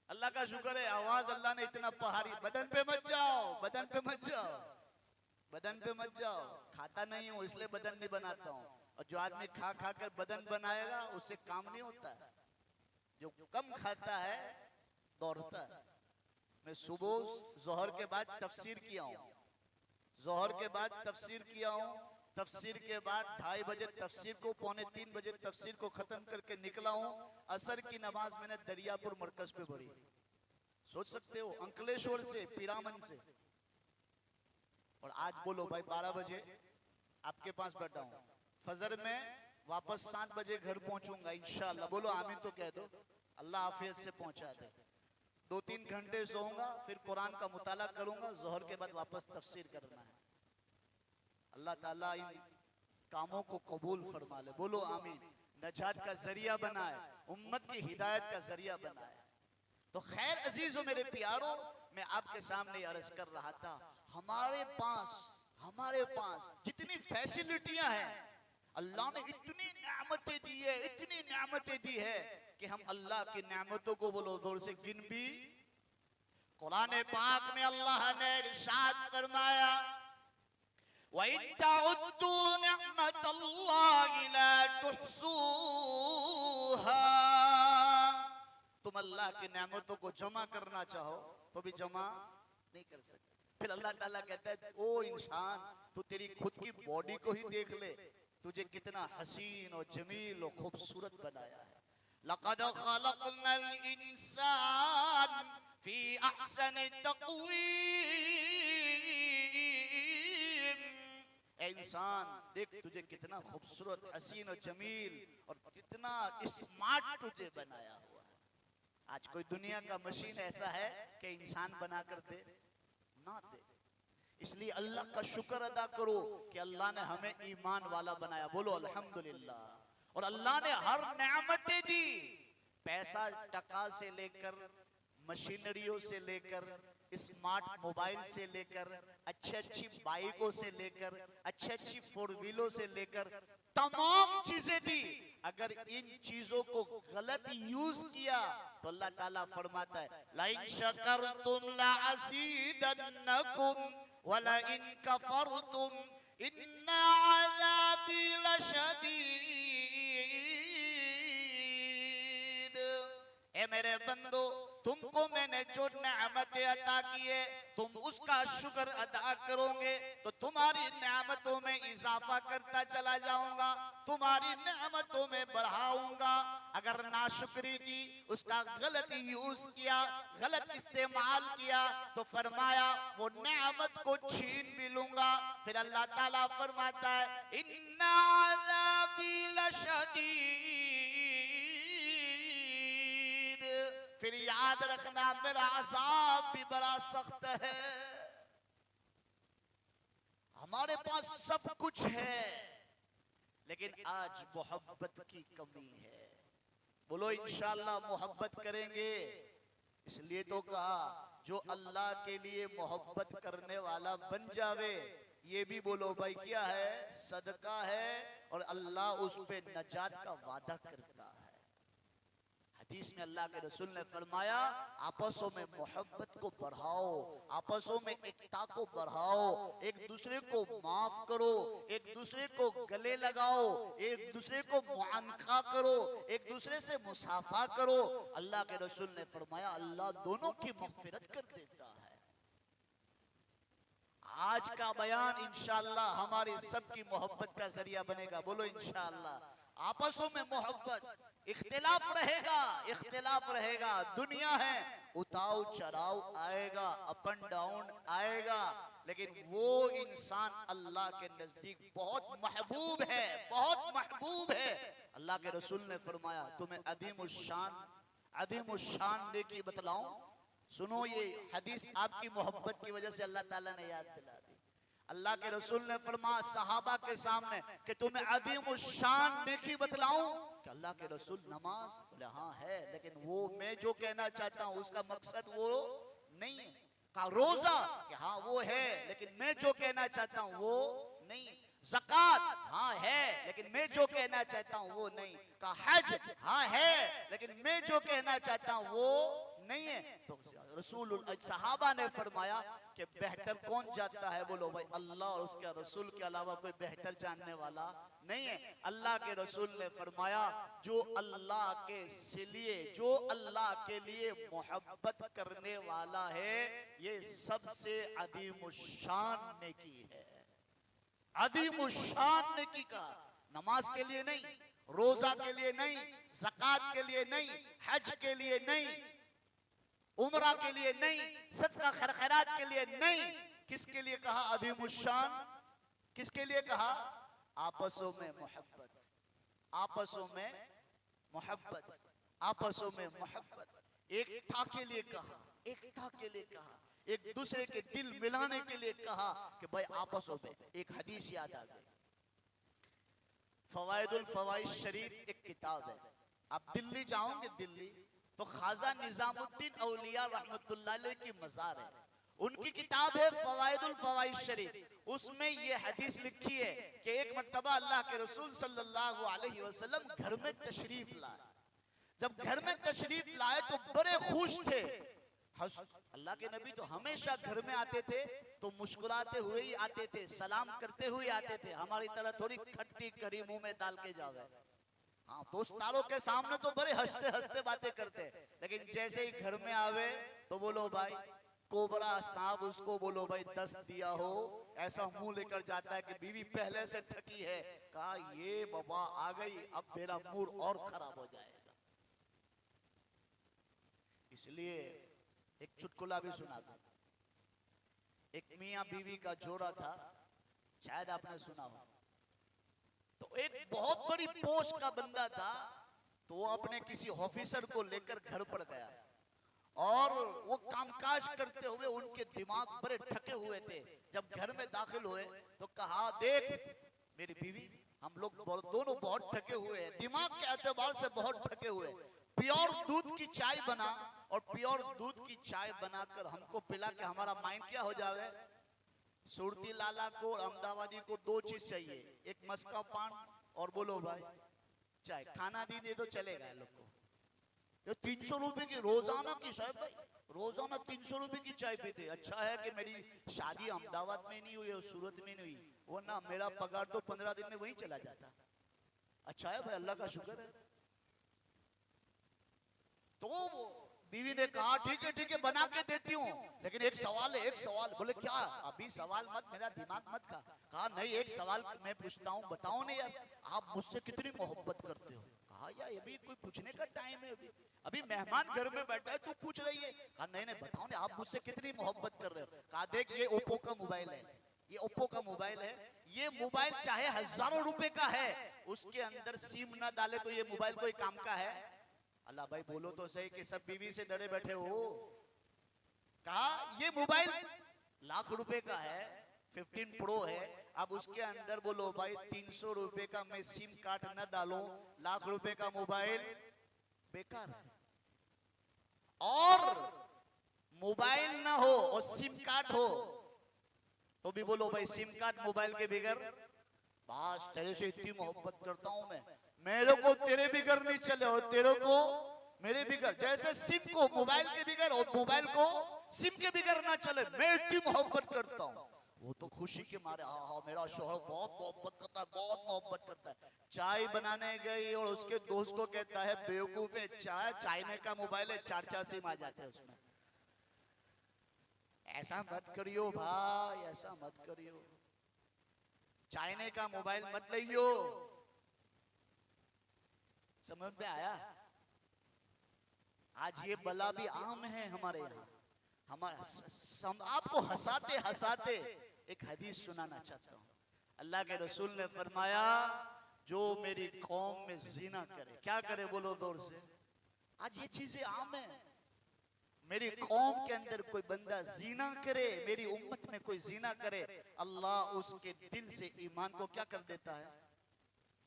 अल्लाह का शुक्र है आवाज अल्लाह ने इतना पहाड़ी। बदन पे मत जाओ, बदन पे मत जाओ, बदन पे मत जाओ। खाता नहीं हूं इसलिए बदन नहीं बनाता हूं। और जो आदमी खा खा कर बदन बनाएगा उससे काम नहीं होता है। जो कम खाता है दौड़ता है। मैं सुबह जोहर के बाद तफसीर किया हूं, जोहर के बाद तफसीर किया हूं, तफसीर के बाद 2:30 बजे तफसीर को, 2:45 बजे तफसीर को खत्म करके निकला हूं। असर की नमाज मैंने दरियापुर मरकज पे पढ़ी। सोच सकते हो अंकलेश्वर से, पीरामन से। और आज बोलो भाई 12 बजे आपके पास बैठा हूं। फजर में वापस 7 बजे घर पहुंचूंगा इंशाअल्लाह। बोलो आमीन तो कह दो। अल्लाह आफियत से पहुंचा दे। 2-3 घंटे सोऊंगा, फिर कुरान का मुताला करूंगा, जोहर के बाद वापस तफसीर करना है। अल्लाह ताला इन कामों को कबूल फरमा ले। बोलो आमीन। नजात का जरिया बनाए, उम्मत की हिदायत का जरिया बनाए। तो खैर अजीजों मेरे प्यारों, मैं आपके सामने अर्ज कर रहा था, हमारे पास जितनी फैसिलिटियां हैं, अल्लाह ने इतनी नेमतें दी है, इतनी नेमतें दी है कि हम अल्लाह की नेमतों को बोलो जोर से गिन भी। कुरान पाक में अल्लाह ने इरशाद फरमाया तुम अल्लाह की नेमतों को जमा करना चाहो तो भी जमा नहीं कर सकते। फिर अल्लाह ताला कहता है ओ इंसान, तू तेरी खुद की बॉडी को ही देख ले, तुझे कितना हसीन और जमील और खूबसूरत बनाया है। लक़द ख़लक़नल इंसान फी अहसनि तक़वीम। इंसान देख तुझे कितना खूबसूरत, हसीन और जमील और कितना स्मार्ट तुझे बनाया हुआ है। आज कोई दुनिया का मशीन ऐसा है कि इंसान बना कर दे ना दे। इसलिए अल्लाह का शुक्र अदा करो कि अल्लाह ने हमें ईमान वाला बनाया। बोलो अल्हम्दुलिल्लाह। और अल्लाह ने हर नेमतें दी, पैसा टका से लेकर, मशीनरियों से लेकर, स्मार्ट मोबाइल से लेकर, अच्छी बाइकों से लेकर, अच्छी 4 व्हीलों से लेकर तमाम चीजें दी। अगर इन चीजों को गलत यूज किया तो अल्लाह ताला फरमाता है लाइन शकरतुम लअज़ीदन्नकुम वलइन कफरतुम इन्न अज़ाबी लशदीद। ए मेरे बंदो, तुमको मैंने जो नेमतें अता की है तुम उसका शुक्र अदा करोगे तो तुम्हारी नेमतों में इजाफा करता चला जाऊंगा, तुम्हारी नेमतों में बढ़ाऊंगा। अगर नाशुक्री की, उसका गलत यूज किया, गलत इस्तेमाल किया तो फरमाया वो नेमत को छीन भी लूंगा। फिर अल्लाह ताला फरमाता है इन्ना अज़ाबी लशदीद। फिर याद रखना मेरा अज़ाब भी बड़ा सख्त है। हमारे पास सब कुछ है लेकिन आज मोहब्बत की कमी है। बोलो इंशाअल्लाह मोहब्बत करेंगे। इसलिए तो कहा जो अल्लाह के लिए मोहब्बत करने वाला बन जावे, ये भी बोलो भाई क्या है, सदका है और अल्लाह उस पे नजात का वादा करता है। हदीस में अल्लाह के रसूल ने फरमाया आपसों में मोहब्बत को बढ़ाओ, आपसों में एकता को बढ़ाओ, एक दूसरे को माफ करो, एक दूसरे को गले लगाओ, एक दूसरे को मुआनखा करो, एक दूसरे से मुसाफा करो। अल्लाह के रसूल ने फरमाया अल्लाह दोनों की मग़फ़िरत कर देता है। आज का बयान इंशाअल्लाह हमारी सबकी मोहब्बत का जरिया बनेगा। बोलो इंशाअल्लाह। आपसों में मोहब्बत, इख्तिलाफ रहेगा, इख्तिलाफ रहेगा, दुनिया है, उताव चढ़ाव आएगा, अप एंड डाउन आएगा, लेकिन वो इंसान अल्लाह के नजदीक बहुत महबूब है, बहुत महबूब है। अल्लाह के रसूल ने फरमाया तुम्हें अदीमुशान नेकी बतलाऊं, सुनो ये हदीस आपकी मोहब्बत की वजह से अल्लाह ताला ने याद दिला दी। अल्लाह के रसूल ने फरमाया सहाबा के सामने कि तुम्हें अदीमुशान नेकी बतलाऊं कि अल्लाह के रसूल नमाज, बोले हाँ है, लेकिन वो मैं जो कहना चाहता हूँ उसका मकसद वो नहीं है। कहा रोजा कि हाँ वो है, लेकिन मैं जो कहना चाहता हूँ वो नहीं। ज़कात हाँ है, लेकिन मैं जो कहना चाहता हूँ वो नहीं। कहा हज हाँ है, लेकिन मैं जो कहना चाहता हूँ वो नहीं है। तो रसूल सहाबा ने फरमाया कि बेहतर कौन जानता है, बोलो भाई अल्लाह और उसके रसूल के अलावा कोई बेहतर जानने वाला नहीं है। अल्लाह के रसूल ने फरमाया जो अल्लाह के लिए मोहब्बत करने वाला है ये सबसे अदीमुशान नेकी है। अदीमुशान नेकी का नमाज के लिए नहीं, रोजा के लिए नहीं, ज़कात के लिए नहीं, हज के लिए नहीं, उम्रा के लिए नहीं, सदका खैरात के लिए नहीं। किसके लिए कहा अदीमुशान? किसके लिए कहा? आपसों में मोहब्बत, आपसों में मोहब्बत, आपसों में मोहब्बत, एकता के लिए कहा, एकता के लिए कहा, एक दूसरे के दिल मिलाने के लिए कहा कि भाई आपसों में। एक हदीस याद आ गई, फवाइदुल फवाइद शरीफ एक किताब है। आप दिल्ली जाओगे, दिल्ली तो ख्वाजा निजामुद्दीन औलिया रहमतुल्लाह अलैह की मज़ार है, उनकी किताब है फवाइदुल फवाइद शरीफ। उसमें ये हदीस लिखी है कि एक मर्तबा अल्लाह के रसूल सल्लल्लाहु अलैहि वसल्लम घर में तशरीफ लाए। जब घर में तशरीफ लाए तो बड़े खुश थे। अल्लाह के नबी तो हमेशा घर में आते थे तो मुस्कुराते हुए ही आते थे, सलाम करते हुए आते थे। हमारी तरह थोड़ी खट्टी करी मुंह में डाल के जावे। हाँ, दोस्तारों के सामने तो बड़े हंसते हंसते बातें करते, लेकिन जैसे ही घर में आवे तो बोलो भाई कोबरा सांप उसको बोलो भाई 10 दिया हो, ऐसा मुंह लेकर जाता है कि बीवी पहले से ठकी है। कहा ये बाबा आ गई, अब मेरा मूड और खराब हो जाएगा। इसलिए एक चुटकुला भी सुना था। एक मियां बीवी का जोड़ा था, शायद आपने सुना हो। तो एक बहुत बड़ी पोस्ट का बंदा था, तो वो अपने किसी ऑफिसर को लेकर घर पर गया और वो कामकाज करते हुए उनके दिमाग बड़े ठके हुए थे। जब घर में दाखिल हुए तो कहा देख मेरी बीवी, हम लोग दोनों बहुत ठके हुए हैं, दिमाग के एतबार से बहुत ठके हुए। प्योर दूध की चाय बना और प्योर दूध की चाय बनाकर हमको पिला के हमारा माइंड क्या हो जावे। सुरती लाला को और अहमदाबादी को 2 चीज चाहिए, एक मस्का पान और बोलो भाई चाय। खाना दी दे तो चलेगा लोग को, तो 300 रुपए की रोजाना की, साहब भाई रोजाना 300 रुपए की चाय पीते। अच्छा है कि मेरी शादी अहमदाबाद में नहीं हुई और सूरत में नहीं हुई, वरना मेरा पगार तो 15 दिन में वहीं चला जाता। अच्छा है भाई, अल्लाह का शुक्र है। तो बीवी ने कहा ठीक है बना के देती हूँ, लेकिन एक सवाल है, एक सवाल। बोले क्या? अभी सवाल मत, मेरा दिमाग मत खा। कहा नहीं, एक सवाल मैं पूछता हूँ, बताओ नहीं यार, आप मुझसे कितनी मोहब्बत करते हो? कहा यार अभी कोई पूछने का टाइम है, अभी मेहमान घर में बैठा है, तू पूछ रही है? कहा नहीं बताओ नहीं, आप मुझसे कितनी मोहब्बत कर रहे हो? कहा देख, ये ओप्पो का मोबाइल है, ये ओप्पो का मोबाइल है, ये मोबाइल चाहे हजारों रुपए का है, उसके अंदर सिम ना डाले तो ये मोबाइल कोई काम का है? अल्लाह भाई बोलो तो सही कि सब बीवी से डरे बैठे हो। कहा ये मोबाइल लाख रुपए का है, 15 प्रो है, अब उसके अंदर बोलो भाई 300 रुपए का मैं सिम कार्ड न डालूं, लाख रुपए का मोबाइल बेकार है। और मोबाइल ना हो और सिम कार्ड हो तो भी बोलो भाई सिम कार्ड मोबाइल के बिगर, बस तेरे से इतनी मोहब्बत करता हूं मैं, मेरे को तेरे बिगर नहीं चले और तेरे को मेरे बिगर। जैसे सिम को मोबाइल के बिगर और मोबाइल को सिम के बिगर ना चले, मैं इतनी मोहब्बत करता हूं। वो तो खुशी के मारे, हाँ मेरा शौहर बहुत मोहब्बत करता है, बहुत मोहब्बत करता है। चाय बनाने गई और उसके दोस्त को कहता है बेवकूफ है, चाय चाइना का मोबाइल है, 4 सिम आ जाते हैं उसमें। ऐसा मत करियो भाई, ऐसा मत करियो, चाइना का मोबाइल मत लियो। समझ में आया? आज ये बला भी आम है हमारे यहाँ। आपको हंसाते हंसाते एक हदीस सुनाना चाहता हूँ। अल्लाह के रसूल ने फरमाया, जो मेरी कौम में जिना करे, क्या करे बोलो दौर से। आज ये चीजें आम है, मेरी कौम के अंदर कोई बंदा जीना करे, मेरी उम्मत में कोई जीना करे, अल्लाह उसके दिल से ईमान को क्या कर देता है?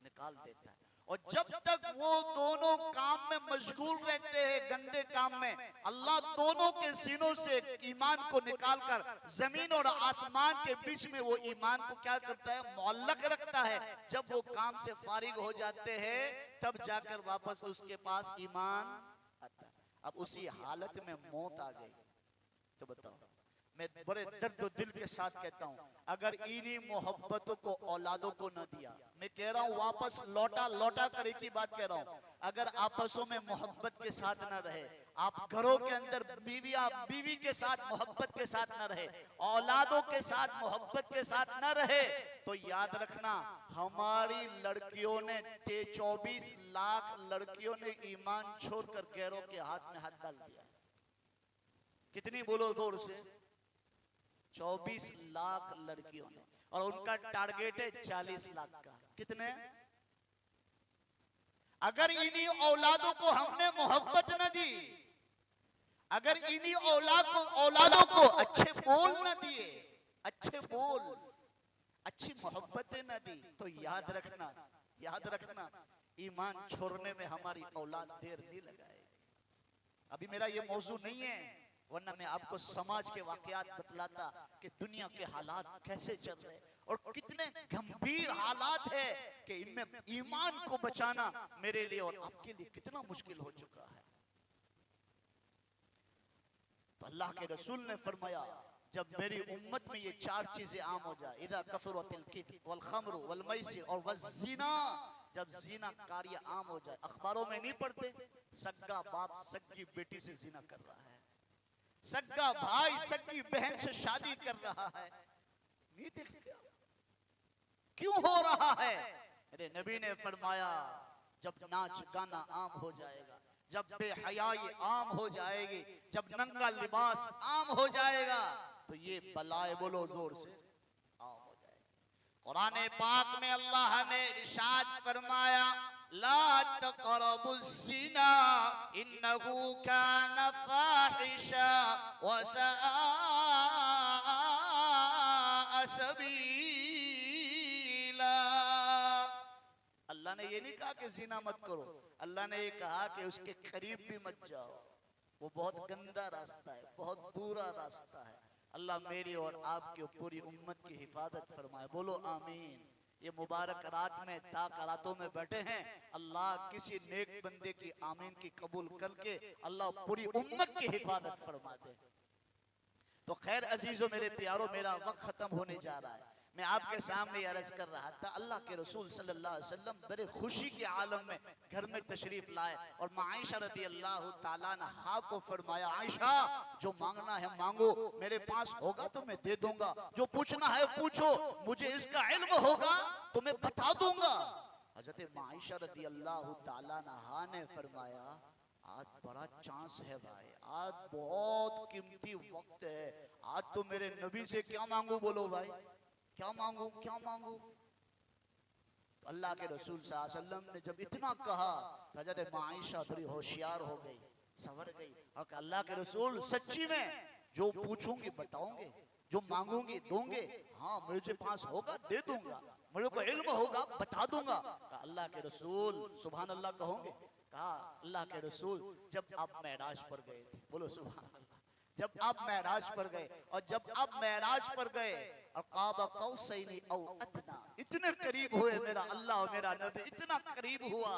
निकाल देता है। और जब तक वो दोनों काम में मशगूल रहते हैं, गंदे काम में, अल्लाह दोनों के सीनों से ईमान को निकालकर जमीन और आसमान के बीच में वो ईमान को क्या करता है? मुअल्लक रखता है। जब वो काम से फारिग हो जाते हैं तब जाकर वापस उसके पास ईमान आता है। अब उसी हालत में मौत आ गई तो बताओ, मैं बड़े दर्द दिल के साथ कहता हूं, अगर इन्हीं मोहब्बतों को औलादों को न दिया, मैं कह रहा हूं वापस लौटा कर एक ही बात कह रहा हूं, अगर आपसों में मोहब्बत के साथ न रहे, आप घरों के अंदर बीवी के साथ मोहब्बत के साथ न रहे, औलादों के साथ मोहब्बत के साथ न रहे, तो याद रखना हमारी लड़कियों ने 24 लाख लड़कियों ने ईमान छोड़कर गैरों के हाथ में हाथ डाल दिया। कितनी बोलो जोर से? 24 लाख लड़कियों ने, और उनका टारगेट है 40 लाख का। कितने? अगर इन्हीं औलादों को हमने मोहब्बत न दी, अगर इन्हीं औलादों को अच्छे बोल न दिए, अच्छे बोल, अच्छी मोहब्बतें न दी, तो याद रखना ईमान छोड़ने में हमारी औलाद देर नहीं लगाएगी। अभी मेरा ये मौजू नहीं है, वरना मैं आपको समाज के वाकयात बतलाता कि दुनिया के हालात कैसे चल रहे और कितने गंभीर हालात है कि इनमें ईमान को बचाना मेरे लिए और आपके लिए कितना मुश्किल हो चुका है। तो अल्लाह के रसूल ने फरमाया, जब मेरी उम्मत में ये 4 चीजें आम हो जाए, इदा कसरतिल किद वल खम्र वल मैसिर और वज़िना, जब जिना कार्य आम हो जाए, अखबारों में नहीं पढ़ते, सग्गा बाप सग्गी बेटी से जिना कर रहा है, सग्गा भाई सग्गी बहन से शादी कर रहा है, नहीं देखते क्यों हो रहा है? अरे नबी ने फरमाया, जब नाच गाना आम हो जाएगा, जब बेहयाई आम हो जाएगी, जब नंगा लिबास आम हो जाएगा, तो ये बलाए बोलो जोर से आम हो जाएगी। कुरान पाक में अल्लाह ने इरशाद फरमाया, ला तक़रबुज़्ज़िना इन्नहु कान फ़ाहिशा व सआ सबीला। अल्लाह ने ये नहीं कहा कि जिना मत करो, अल्लाह ने ये कहा कि उसके करीब भी मत जाओ, वो बहुत गंदा रास्ता है, बहुत बुरा रास्ता है। अल्लाह मेरी और आपकी पूरी उम्मत की हिफाजत फरमाए, बोलो आमीन। ये मुबारक रात में ताकरातों में बैठे हैं, अल्लाह किसी नेक बंदे की आमीन की कबूल करके अल्लाह पूरी उम्मत की हिफाजत फरमा दे। तो खैर अजीजों मेरे प्यारों, मेरा वक्त खत्म होने जा रहा है। मैं आपके सामने अर्ज कर रहा था, अल्लाह के रसूल सल्लल्लाहु अलैहि वसल्लम बड़े खुशी के आलम में घर में तशरीफ लाए और माँ आयशा रदी अल्लाह ताला अन्हा को फरमाया, आयशा जो मांगना है मांगो, मेरे पास होगा तो मैं दे दूंगा, जो पूछना है पूछो, मुझे इसका इल्म होगा तो मैं बता दूंगा। हजरत माँ आयशा रदी अल्लाह ताला अन्हा ने फरमाया, आज बड़ा चांस है भाई, आज बहुत कीमती वक्त है, आज तो मेरे नबी से क्या मांगू, बोलो भाई क्या मांगू क्या मांगू। तो अल्लाह के रसूल सल्लल्लाहु अलैहि वसल्लम ने जब इतना कहा, हजरत माँ आयशा थोड़ी होशियार हो गई, सवर गई और कहा, अल्लाह के रसूल सच्ची में जो पूछूंगी बताओगे, जो मांगूंगी दोगे? हाँ मुझे पास होगा दे दूंगा, मुझे को इल्म होगा बता दूंगा। कहा अल्लाह के रसूल सुभान अल्लाह कहोगे? कहा अल्लाह के रसूल जब आप मेराज पर गए थे, बोलो सुभान अल्लाह, जब आप मेराज पर गए और जब आप मेराज पर गए और काबा कौसैनी औ अदना, इतने करीब हुए मेरा अल्लाह और मेरा नबी, इतना करीब हुआ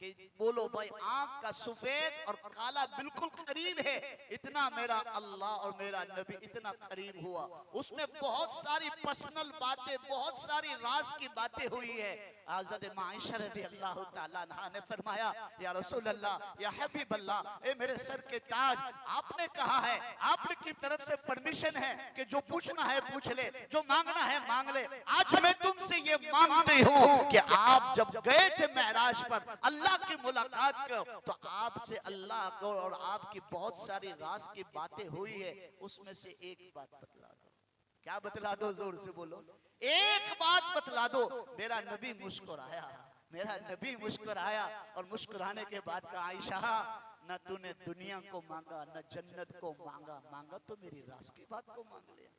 कि बोलो भाई आंख का सफेद और काला बिल्कुल करीब है, इतना मेरा अल्लाह और मेरा नबी इतना करीब हुआ। उसमें बहुत सारी पर्सनल बातें, बहुत सारी राज की बातें हुई है। हज़रत आयशा रज़ी अल्लाह ताला अन्हा ने फरमाया, या रसूल अल्लाह, या हबीब अल्लाह, ए मेरे सर के ताज, आपने कहा है, आपकी तरफ से परमिशन है कि जो पूछना है पूछ ले, जो मांगना है मांग ले। आज मैं तुमसे ये मांगती हूँ कि आप जब गए थे मेराज पर अल्लाह की मुलाकात को, तो आपसे अल्लाह को और आपकी बहुत सारी राज की बातें हुई है, उसमें से एक बात बतला दो। क्या बतला दो? जोर से बोलो, एक बात बतला दो। मेरा नबी मुस्कुराया, मेरा नबी मुस्कुराया और मुस्कुराने के बाद कहा, आयशा न तूने दुनिया को मांगा न जन्नत को मांगा, मांगा तो मेरी राज की बात को मांग लिया,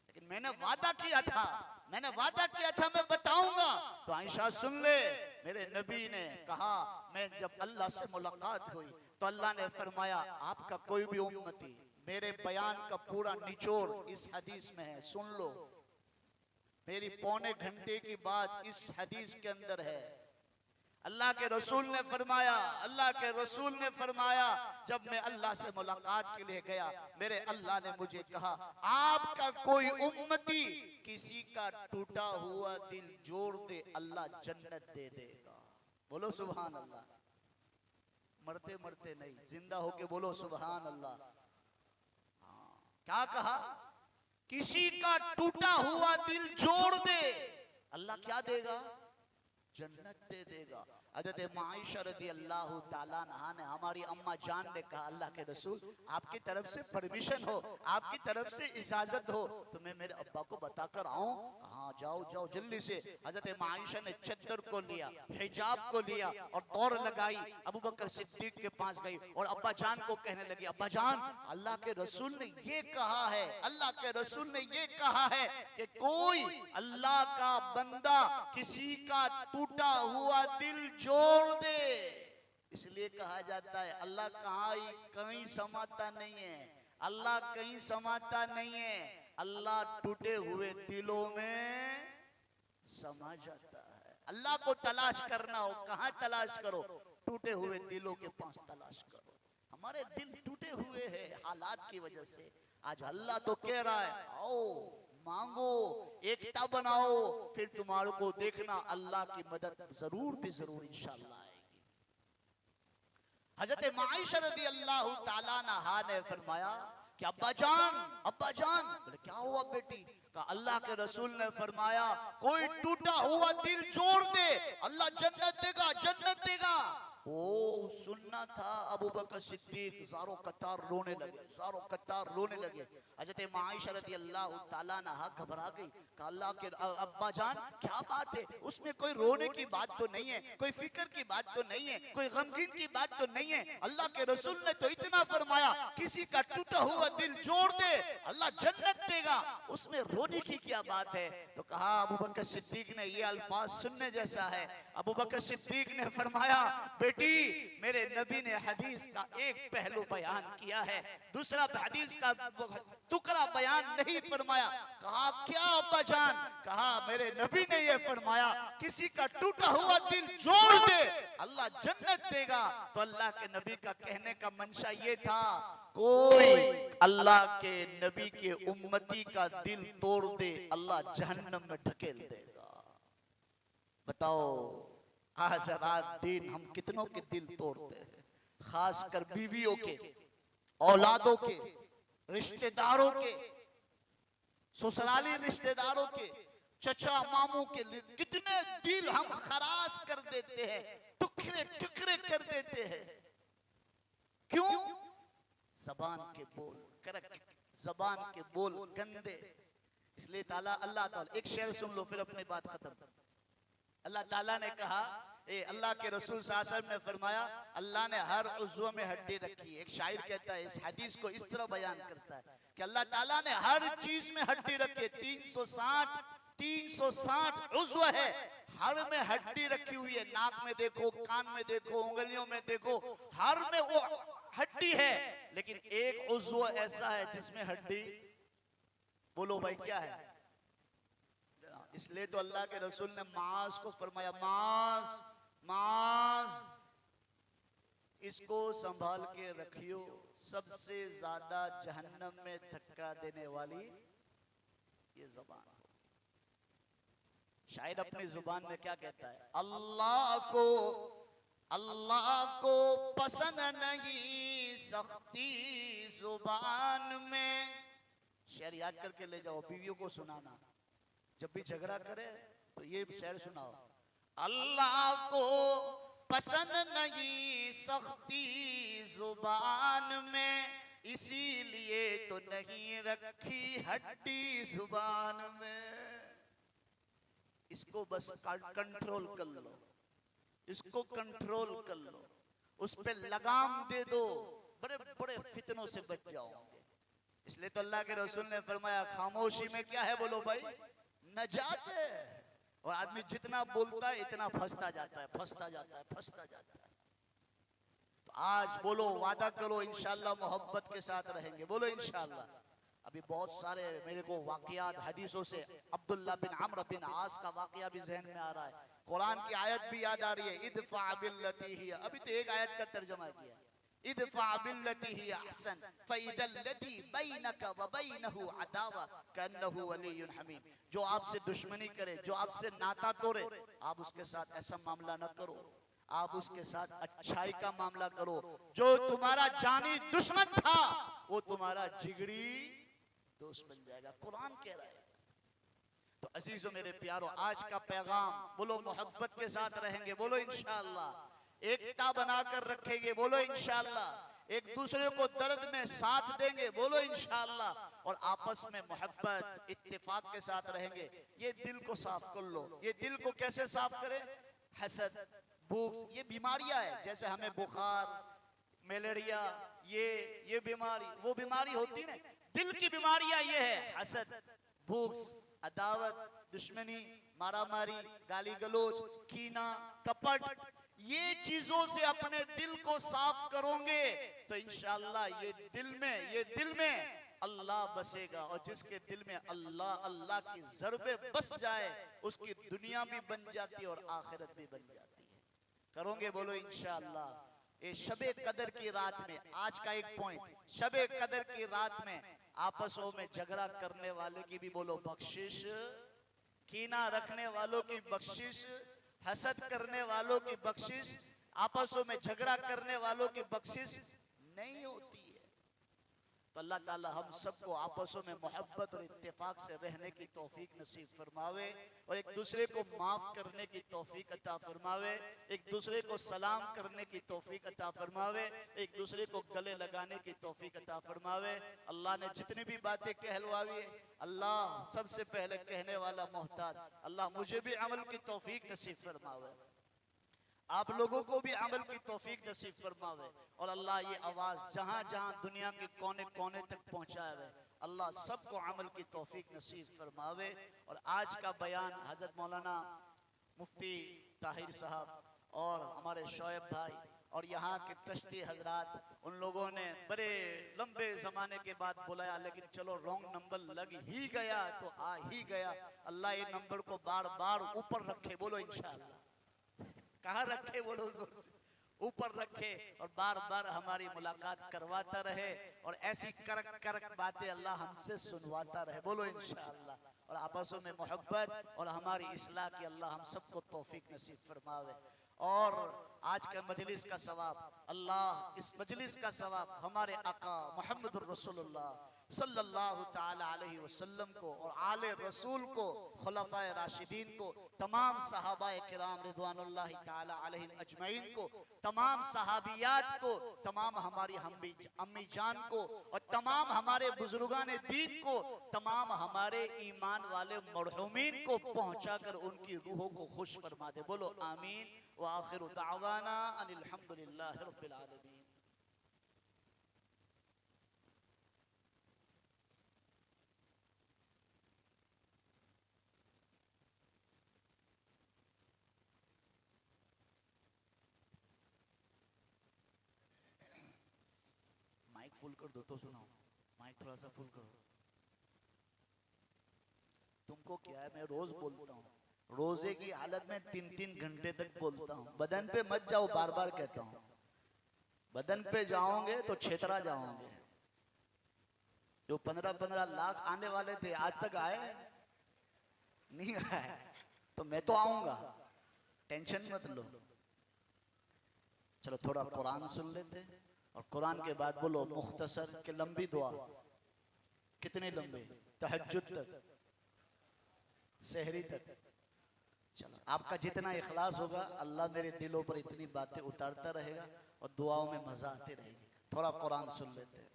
लेकिन मैंने वादा किया था, मैंने वादा किया था मैं बताऊंगा। तो आयशा सुन ले, मेरे नबी ने कहा, मैं जब अल्लाह से मुलाकात हुई तो अल्लाह ने फरमाया, आपका कोई भी उम्मती, मेरे बयान का पूरा निचोड़ इस हदीस में है, सुन लो, मेरी पौने घंटे की बात इस हदीस के अंदर है। अल्लाह के रसूल ने फरमाया, अल्लाह के रसूल ने फरमाया, जब मैं अल्लाह से मुलाकात के लिए गया, मेरे अल्लाह ने मुझे कहा, आपका कोई उम्मती किसी का टूटा हुआ दिल जोड़ दे, अल्लाह जन्नत दे देगा। बोलो सुभान अल्लाह, मरते मरते नहीं, जिंदा होके बोलो सुभान अल्लाह। क्या कहा? किसी का टूटा हुआ दिल जोड़ दे, अल्लाह क्या देगा? जन्नत दे देगा। हज़रत आयशा रज़ी अल्लाह ताला अन्हा ने, हमारी अम्मा जान ने कहा, अल्लाह के रसूल आपकी तरफ से परमिशन हो, आपकी तरफ से इजाजत हो तो मैं मेरे अब्बा को बताकर आऊं? हाँ जाओ जाओ जल्दी से। हज़रत आयशा ने चद्दर को लिया, हिजाब को लिया और दौड़ लगाई, अबू बकर सिद्दीक के पास गई और अब्बा जान को कहने लगी, अब्बा जान अल्लाह के रसूल ने ये कहा है, अल्लाह के रसूल ने ये कहा है कि कोई अल्लाह का बंदा किसी का टूटा हुआ दिल जोड़ दे। इसलिए कहा जाता है अल्लाह कहीं समाता नहीं है, अल्लाह कहीं समाता नहीं है, अल्लाह टूटे हुए दिलों में समा जाता है। अल्लाह को तलाश करना हो, कहां तलाश करो? टूटे हुए दिलों के पास तलाश करो। हमारे दिल टूटे हुए हैं हालात की वजह से। आज अल्लाह तो कह रहा है, आओ मांगो, एकता बनाओ, फिर तुम्हारे को देखना अल्लाह की मदद जरूर भी जरूर इंशाअल्लाह आएगी। हजरत आयशा रज़ी अल्लाह ताला अन्हा ने फरमाया कि अब्बा जान, बोले क्या हुआ बेटी? कहा अल्लाह के रसूल ने फरमाया, कोई टूटा हुआ दिल जोड़ दे, अल्लाह जन्नत देगा, जन्नत देगा। ओ सुनना था। अबू बकर सिद्दीक ज़ारो कतार रोने लगे, ज़ारो कतार रोने लगे। हज़रत आयशा रज़ी अल्लाह ताला अन्हा घबरा गई, कहा अल्लाह के अब्बा जान क्या बात है? उसमें कोई रोने की बात तो नहीं है, कोई फिक्र की बात तो नहीं है, कोई गमगीन की बात तो नहीं है। अल्लाह के रसूल ने तो इतना फरमाया, किसी का टूटा हुआ दिल जोड़ दे, अल्लाह जन्नत देगा, उसमें रोने की क्या बात है? तो कहा अबू बकर सिद्दीक ने, ये अल्फाज सुनने जैसा है। अबू बकर सिद्दीक ने फरमाया, बेटी मेरे नबी ने हदीस का एक पहलू बयान किया है, दूसरा हदीस का टुकड़ा बयान नहीं फरमाया। कहा क्या अब्बा जान? कहा मेरे नबी ने यह फरमाया किसी का टूटा हुआ दिल जोड़ दे अल्लाह जन्नत देगा। तो अल्लाह के नबी का कहने का मंशा ये था, कोई अल्लाह के नबी के उम्मती का दिल तोड़ दे अल्लाह जहन्नम में ढकेल देगा। बताओ आज रात दिन हम कितनों के दिल तोड़ते हैं, खासकर बीवियों के, औलादों के, रिश्तेदारों के, ससुराली रिश्तेदारों के, चचा मामू के लिए कितने दिल हम खराश कर देते हैं, टुकड़े टुकड़े कर देते हैं। क्यों? जबान के बोल करक, जबान के बोल गंदे। इसलिए ताला अल्लाह ताला, एक शेर सुन लो फिर अपनी बात खत्म। अल्लाह ताला ने कहा, अल्लाह के रसूल सल्लल्लाहु अलैहि वसल्लम ने फरमाया अल्लाह ने हर उज़्व में हड्डी रखी है। एक शायर कहता है, इस हदीस को इस तरह बयान करता है कि अल्लाह ताला ने हर चीज में हड्डी रखी है। 360 उज़्व है, हर में हड्डी रखी हुई है। नाक में देखो, कान में देखो, उंगलियों में देखो, हर में वो हड्डी है। लेकिन एक उज़्व ऐसा है जिसमें हड्डी, बोलो भाई क्या है? इसलिए तो अल्लाह के रसूल ने मांस को फरमाया, मांस मांस इसको संभाल के रखियो, सबसे ज्यादा जहन्नम में धक्का देने वाली ये जबान। शायद अपनी जुबान में क्या कहता है, अल्लाह को पसंद नहीं सख्ती जुबान में। शेर याद करके ले जाओ, बीवियों को सुनाना, जब भी झगड़ा करे तो ये शेर सुनाओ, अल्लाह को पसंद नहीं सख्ती जुबान में, इसीलिए तो नहीं रखी हड्डी जुबान में। इसको बस कंट्रोल कर लो, इसको कंट्रोल कर लो, उस पे लगाम दे दो, बड़े बड़े फितनों से बच जाओगे। इसलिए तो अल्लाह के रसूल ने फरमाया खामोशी में क्या है, बोलो भाई, नजात है। और आदमी जितना बोलता है इतना फंसता जाता है, फंसता जाता है, फंसता जाता है। तो आज बोलो, वादा करो इंशाअल्लाह मोहब्बत के साथ रहेंगे, बोलो इंशाअल्लाह। अभी बहुत सारे मेरे को वाकयात हदीसों से, अब्दुल्ला बिन अम्र बिन आस का वाकया भी जहन में आ रहा है, कुरान की आयत भी याद आ रही है, इदफा बिल्लती ही। अभी तो एक आयत का तर्जुमा किया, इदफा बिल्लती ही अहसन फइदल्लती बैनका व बैनहु अदावा कन्नहु वलियुन हमीम। जो आपसे दुश्मनी करे, जो आपसे नाता तोड़े, आप उसके साथ ऐसा मामला न करो, आप उसके साथ अच्छाई का मामला करो। जो तुम्हारा जानी दुश्मन था वो तुम्हारा जिगरी दोस्त बन जाएगा, कुरान कह रहा है। तो अजीजों मेरे प्यारो, आज का पैगाम, बोलो मोहब्बत के साथ रहेंगे, बोलो इंशाअल्लाह। एकता बनाकर रखेंगे, बोलो इंशाअल्लाह। एक दूसरे को दर्द में साथ देंगे, बोलो इंशाअल्लाह। और आपस में मोहब्बत इत्तेफाक के साथ रहेंगे। ये दिल को साफ कर लो। ये दिल को कैसे साफ करें? हसद, भूख, ये बीमारियां है। जैसे हमें बुखार, मलेरिया, ये बीमारी, वो बीमारी होती ना, दिल की बीमारियां ये है हसद, भूख, अदावत, दुश्मनी, मारामारी, गाली गलोच, कीना, कपट। ये चीजों से अपने दिल को साफ करोगे तो इंशाअल्लाह ये दिल में अल्लाह बसेगा। और जिसके दिल में अल्लाह अल्लाह की ज़रबे बस जाए, उसकी दुनिया भी बन जाती है और आखिरत भी बन जाती है। करोगे, बोलो इंशाअल्लाह। ये शबे कदर की रात में, आज का एक पॉइंट, शबे कदर की रात में आपसों में झगड़ा करने वाले की भी बोलो बख्शिश, कीना रखने वालों की बख्शिश, हसद करने वालों की बख्शिश, आपसों में झगड़ा करने वालों की बख्शिश नहीं होती है। तो अल्लाह ताला हम सबको आपसों में मोहब्बत और इत्तेफाक से रहने की तौफीक नसीब फरमावे और एक दूसरे को माफ करने की तौफीक अता फरमावे, एक दूसरे को सलाम करने की तौफीक अता फरमावे, एक दूसरे को गले लगाने की तौफीक अता फरमावे। अल्लाह ने जितनी भी बातें कहलवाई है, अल्लाह सबसे पहले कहने वाला मोहताज, अल्लाह मुझे भी अमल की तौफीक नसीब फरमावे, आप लोगों को भी अमल की तौफीक नसीब फरमावे। और अल्लाह ये आवाज़ जहाँ जहाँ दुनिया के कोने कोने तक पहुँचावे, अल्लाह सबको अमल की तौफीक नसीब फरमावे। और आज का बयान हज़रत मौलाना मुफ्ती ताहिर साहब और हमारे शोएब भाई और यहाँ के ट्रस्टी हजरात, उन लोगों ने बड़े लंबे जमाने के बाद बुलाया, लेकिन चलो रॉन्ग नंबर लग ही गया तो आ ही गया। अल्लाह ये नंबर को बार बार ऊपर रखे, बोलो इंशाअल्लाह। कहाँ रखे बोलो, जोर से ऊपर रखे और बार बार हमारी मुलाकात करवाता रहे और ऐसी करक करक बातें अल्लाह हमसे सुनवाता रहे, बोलो इंशाअल्लाह। और आपसों में मोहब्बत और हमारी इस्लाह की अल्लाह हम सबको तौफीक नसीब फरमावे। और आज का मजलिस का सवाब अल्लाह, इस मजलिस का सवाब हमारे आका मोहम्मद रसूलुल्लाह सल्लल्लाहु ताला अलैहि वसल्लम को और आले रसूल को, खुलफाए राशिदीन को, तमाम सहाबाए किराम रिदवानुल्लाहि ताला अलैहिम अजमईन को, तमाम सहाबियात को, तमाम हमारी अम्मी जान को और तमाम हमारे बुजुर्गान दीन को, तमाम हमारे ईमान वाले मरहूमीन को पहुंचाकर उनकी रूहों को खुश फरमा दे, बोलो आमीन। व आखिरु दावाना अनिल हम्दुलिल्लाहि रब्बिल आलमीन। माइक फुल कर दो तो सुनाओ, माइक थोड़ा सा फुल करो। तुमको क्या है, मैं रोज बोलता हूँ, रोजे की हालत में 3-3 घंटे तक बोलता हूँ। बदन पे मत जाओ, बार बार कहता हूँ, बदन पे जाओगे तो छेतरा जाओगे। जो 15-15 लाख आने वाले थे आज तक आए नहीं आए, तो मैं तो आऊंगा, टेंशन मत लो। चलो थोड़ा कुरान सुन लेते और कुरान के बाद बोलो मुख्तसर के लंबी दुआ। कितनी लंबी? तहज्जुद तक, सहरी तक। चलो आपका जितना इखलास होगा अल्लाह मेरे दिलों पर इतनी बातें उतारता रहेगा और दुआओं में मजा आती रहेगी। थोड़ा कुरान सुन लेते हैं।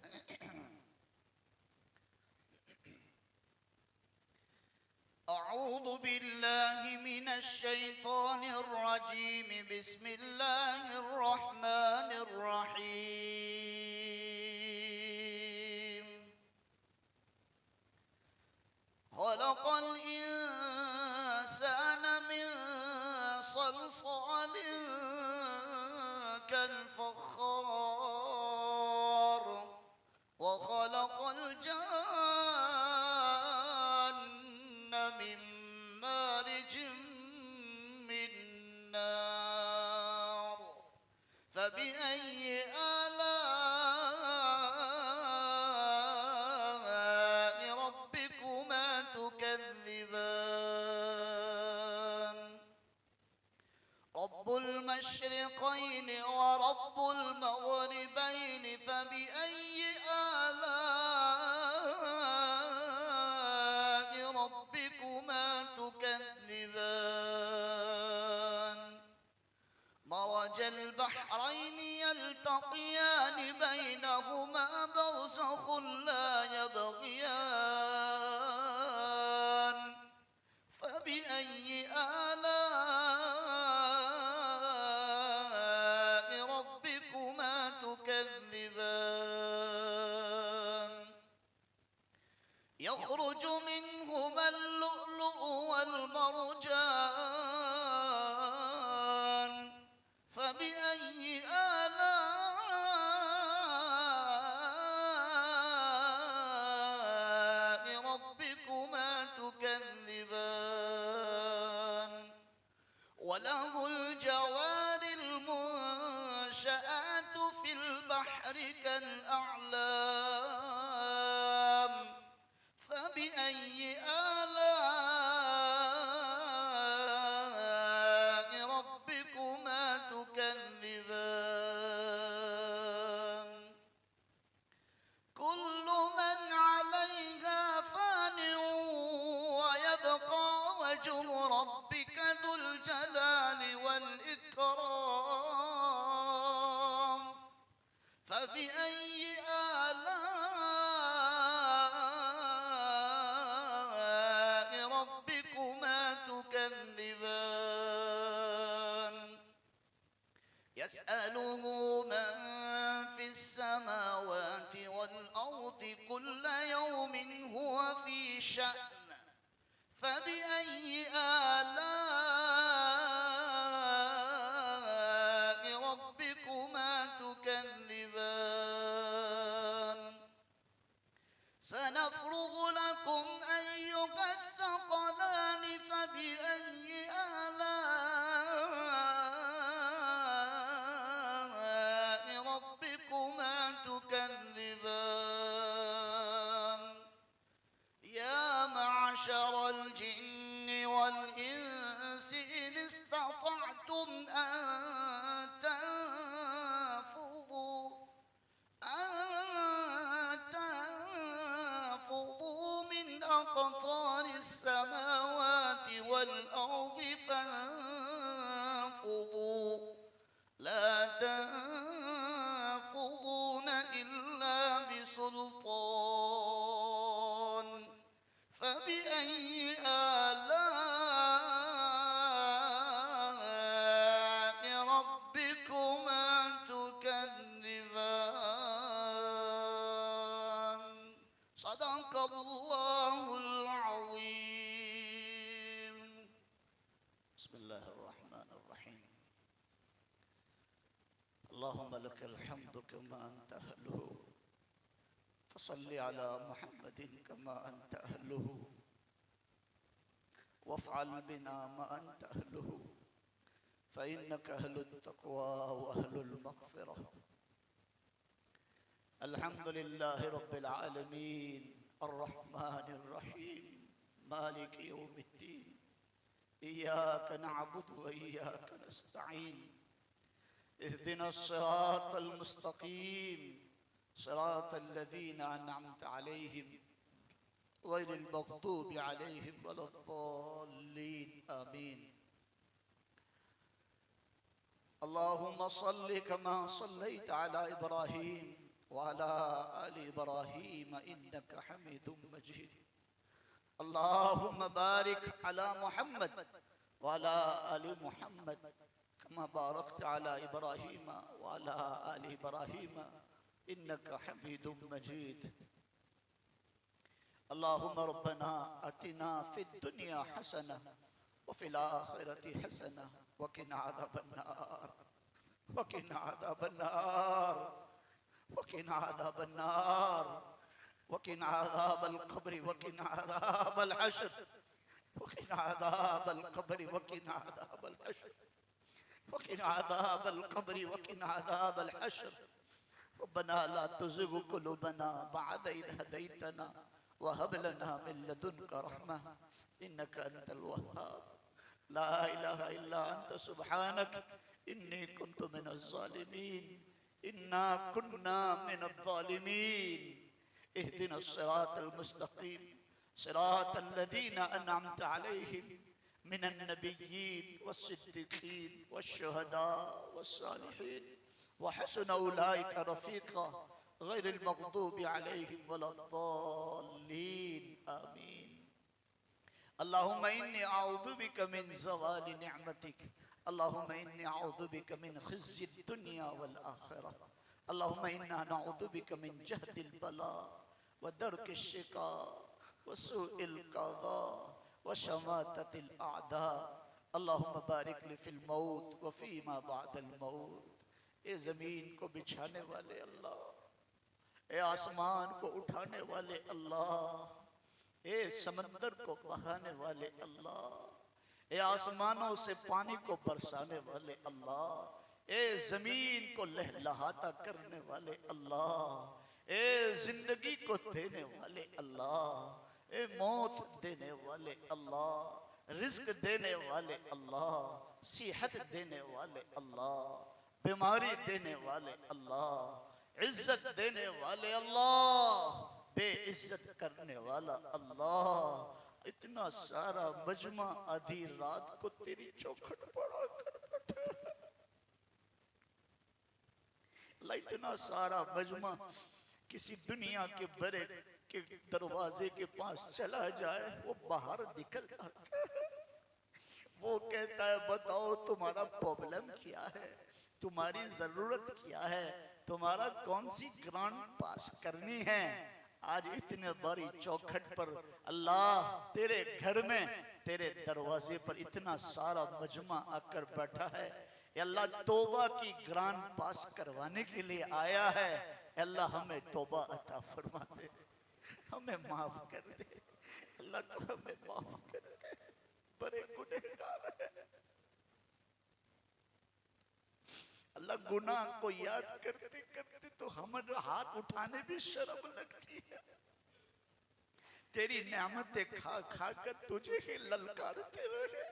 अऊज़ु बिल्लाहि मिनश शैतानिर रजीम, बिस्मिल्लाहिर रहमानिर रहीम। खलक़ल इंसान मिन सलसालिन कल फ़ख़्ख़ार व खलक़ल जन्न मिन मारिजिन मिन नार फ़बिअय्यि आलाइ रब्बिकुमा तुकज़्ज़िबान। रब्बुल मशरिक़ैनि व रब्बुल मग़रिबैनि फ़बिअय्यि आलाइ रब्बिकुमा तुकज़्ज़िबान। मरजल बहरैनि यल्तक़ियान बैनहुमा बरज़ख़ुन ला यबग़ियान। फ़बिअय्यि आलाइ रब्बिकुमा तुकज़्ज़िबान। यख़रुज मिनहुमा अल-लुअ्लुअु वल-मरजान। फ़बिअय्यि आलाइ रब्बिकुमा तुकज़्ज़िबान। वलहुल जवारिल मुनशआतु फिल बहरि कल अअलाम। फ़बिअय्यि आलाइ रब्बिकुमा तुकज़्ज़िबान। कुल्लु मन अलैहा फ़ानिन व यबक़ा वज्हु रब्बिका ज़ुल जलालि वल इकराम। फ़बिअय्यि आलाइ रब्बिकुमा तुकज़्ज़िबान। यसअलुहु मन फिस्समावाति वल अर्दि कुल्ल यौमिन हुवा फ़ी शअन। फ़बिअय्यि आलाइ फबिअय्यि आलाइ रब्बिकुमा तुकज़्ज़िबान या मअशरल जिन्नि वल इंसि इन इस्ततअतुम अन तंफुज़ू मिन अक़तारिस समावाति वल अर्दि फंफुज़ू ला तंफुज़ून इल्ला बिसुल्तान फबिअय्यि आलाइ रब्बिकुमा तुकज़्ज़िबान सदक़ल्लाहुल अज़ीम। बिस्मिल्लाहिर रहमानिर रहीम। अल्लाहुम्मा लकल हम्दु कमा अंत अहलुहु फसल्लि अला मुहम्मदिन कमा अंत अहलुहु वफ़अल बिना मा अंत अहलुहु फ़इन्नका अहलुत तक़वा व अहलुल मग़फ़िरह। अल्हम्दुलिल्लाहि रब्बिल आलमीन अर्रहमानिर रहीम मालिकि यौमिद्दीन इय्याका नअबुदु व इय्याका नस्तईन इहदिनस सिरातल मुस्तक़ीम सिरातल लज़ीना अनअमत अलैहिम गैरिल मग़दूबि अलैहिम वलद्दाल्लीन आमीन। अल्लाहुम्मा सल्लि कमा सल्लैता अला इब्राहीम व अला आलि इब्राहीम इन्नका हमीदुम मजीद। अल्लाहुम्मा बारिक अला मुहम्मद व अला आलि मुहम्मद कमा बारकता अला इब्राहीम व अला आलि इब्राहीम इन्नका हमीदुम मजीद। अल्लाहुम्मा रब्बना अतिना फिद दुनिया हसना व फिल आखिरति हसना व क़िना अज़ाबन्नार व क़िना अज़ाबन्नार व क़िना अज़ाबन्नार व क़िना अज़ाबल क़ब्र व क़िना अज़ाबल हश्र व क़िना अज़ाबल क़ब्र व क़िना अज़ाबल हश्र व क़िना अज़ाबल क़ब्र व क़िना अज़ाबल हश्र। रब्बना ला तुज़िग़ क़ुलूबना बअद इज़ हदैतना व हब लना मिन लदुनका रहमह इन्नका अंतल वह्हाब। ला इलाहा इल्ला अंत सुब्हानक इन्नी कुन्तु मिनज़ ज़ालिमीन इन्ना कुन्ना मिनज़ ज़ालिमीन। इहदिनस सिरातल मुस्तक़ीम सिरातल लज़ीना अनअमत अलैहिम मिनन नबिय्यीन वस्सिद्दीक़ीन वश्शुहदा वस्सालिहीन व हसुन उलाइका रफ़ीक़ा गैरिल मग़दूबि अलैहिम वलद्दाल्लीन आमीन। अल्लाहुम्मा इन्नी अऊज़ु बिका मिन ज़वालि निअमतिक अल्लाहुम्मा इन्नी अऊज़ु बिका मिन ख़िज़्यिद दुनिया वल आख़िरह अल्लाहुम्मा इन्ना नऊज़ु बिका मिन जहदिल बला व दरकिश शिक़ा व सूइल क़ज़ा व शमाततिल आदा। अल्लाहुम्मा बारिक ली फ़िल मौत व फ़ीमा बअदल मौत। ए ज़मीन को बिछाने वाले अल्लाह, ए आसमान को उठाने वाले अल्लाह, ए समंदर को बहाने वाले अल्लाह, ए आसमानों से पानी को बरसाने वाले अल्लाह, ए जमीन को लहलहाता करने वाले अल्लाह, ए जिंदगी को देने वाले अल्लाह, ए मौत देने वाले अल्लाह, रिज्क देने वाले अल्लाह, सेहत देने वाले अल्लाह, बीमारी देने वाले अल्लाह, इज्जत देने वाले अल्लाह, बेइज्जत करने वाला अल्लाह। इतना सारा मजमा आधी रात को तेरी चौखट पड़ा कर बैठा। इतना सारा मजमा किसी दुनिया के बड़े के दरवाजे के पास चला जाए, वो बाहर निकल आता है, वो कहता है बताओ तुम्हारा प्रॉब्लम क्या है, तुम्हारी जरूरत क्या है, तुम्हारा कौन सी ग्रांट पास करनी है। आज इतने बड़ी चौखट पर अल्लाह तेरे घर में तेरे दरवाजे पर इतना सारा मजमा आकर बैठा है। अल्लाह तौबा की ग्रांट पास करवाने के लिए आया है। अल्लाह हमें तौबा अता फरमा दे, हमें माफ कर दे अल्लाह, तो हमें माफ कर दे। बड़े गुनहगार हैं। अल्लाह गुनाह को याद करते करते तो हमारे हाथ उठाने भी शर्म लगती है। तेरी नेमतें खा खा कर तुझे ही ललकारते रहे,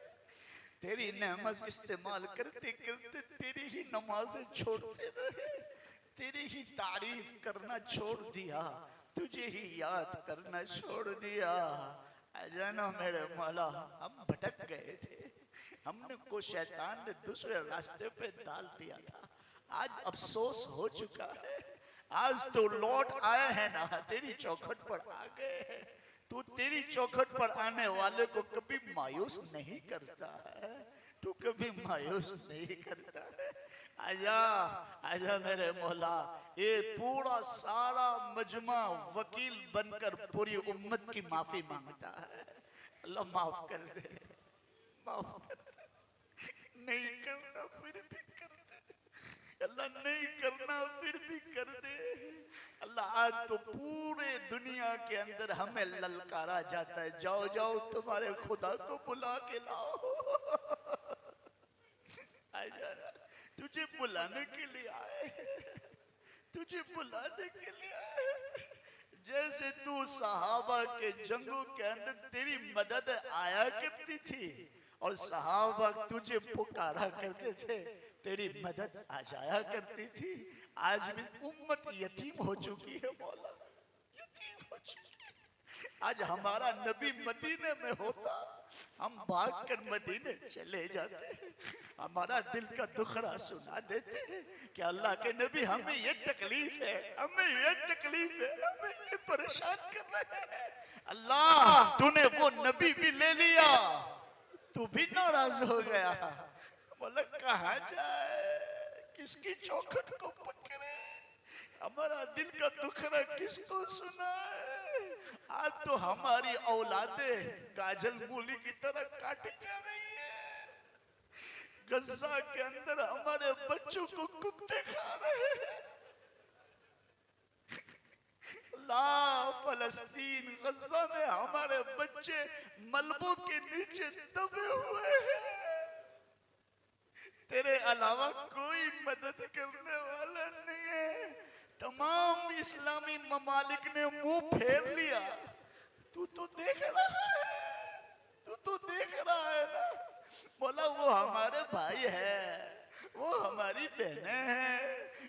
तेरी नेमत इस्तेमाल करते करते तेरी ही नमाजें छोड़ते रहे, तेरी ही तारीफ करना छोड़ दिया, तुझे ही याद करना छोड़ दिया। अजाना मेरे मौला, हम भटक गए थे, हमने को शैतान ने दूसरे रास्ते पे डाल दिया था। आज अफसोस हो चुका है, आज तो लौट आए हैं ना, तेरी चौखट पर आ गए हैं। तू तेरी चौखट पर आने वाले को कभी मायूस नहीं करता है, तू कभी मायूस नहीं करता है। आजा आजा मेरे मौला, ये पूरा सारा मजमा वकील बनकर पूरी उम्मत की माफी मांगता है। अल्लाह माफ कर दे, माफ कर दे। नहीं करना फिर भी कर दे, अल्लाह नहीं करना फिर भी कर दे। अल्लाह आज तो पूरे दुनिया के अंदर हमें ललकारा जाता है, जाओ जाओ तुम्हारे खुदा को बुला के लाओ। आजा, तुझे बुलाने के लिए आए, तुझे बुलाने के लिए आए। जैसे तू सहाबा के जंगों के अंदर तेरी मदद आया करती थी और सहाबा तुझे पुकारा करते थे, तेरी मदद आ जाया करती थी। आज भी उम्मत यतीम हो चुकी है मौला, यतीम हो चुकी है। आज हमारा नबी मदीने में होता, हम भाग कर मदीने चले जाते, हमारा दिल का दुखड़ा सुना देते कि अल्लाह के नबी हमें ये तकलीफ है, हमें ये तकलीफ है, हमें ये परेशान कर रहे हैं। अल्लाह तूने वो नबी भी ले लिया, तू भी नाराज हो गया। बोला कहाँ जाए, किसकी चौखट को पकड़े, हमारा दिल का दुखड़ा किसको सुनाए। आज तो हमारी औलादे गाजल मूली की तरह काटी जा रही है, गजा के अंदर हमारे बच्चों को कुत्ते खा रहे हैं। ला फलस्तीन गजा में हमारे बच्चे मलबों के नीचे दबे हुए हैं, तेरे अलावा कोई मदद करने वाला नहीं है। तमाम इस्लामी ममालिक ने मुंह फेर लिया, तू तो देख रहा है, तू तो देख रहा है ना। बोला वो हमारे भाई है, वो हमारी बहनें हैं,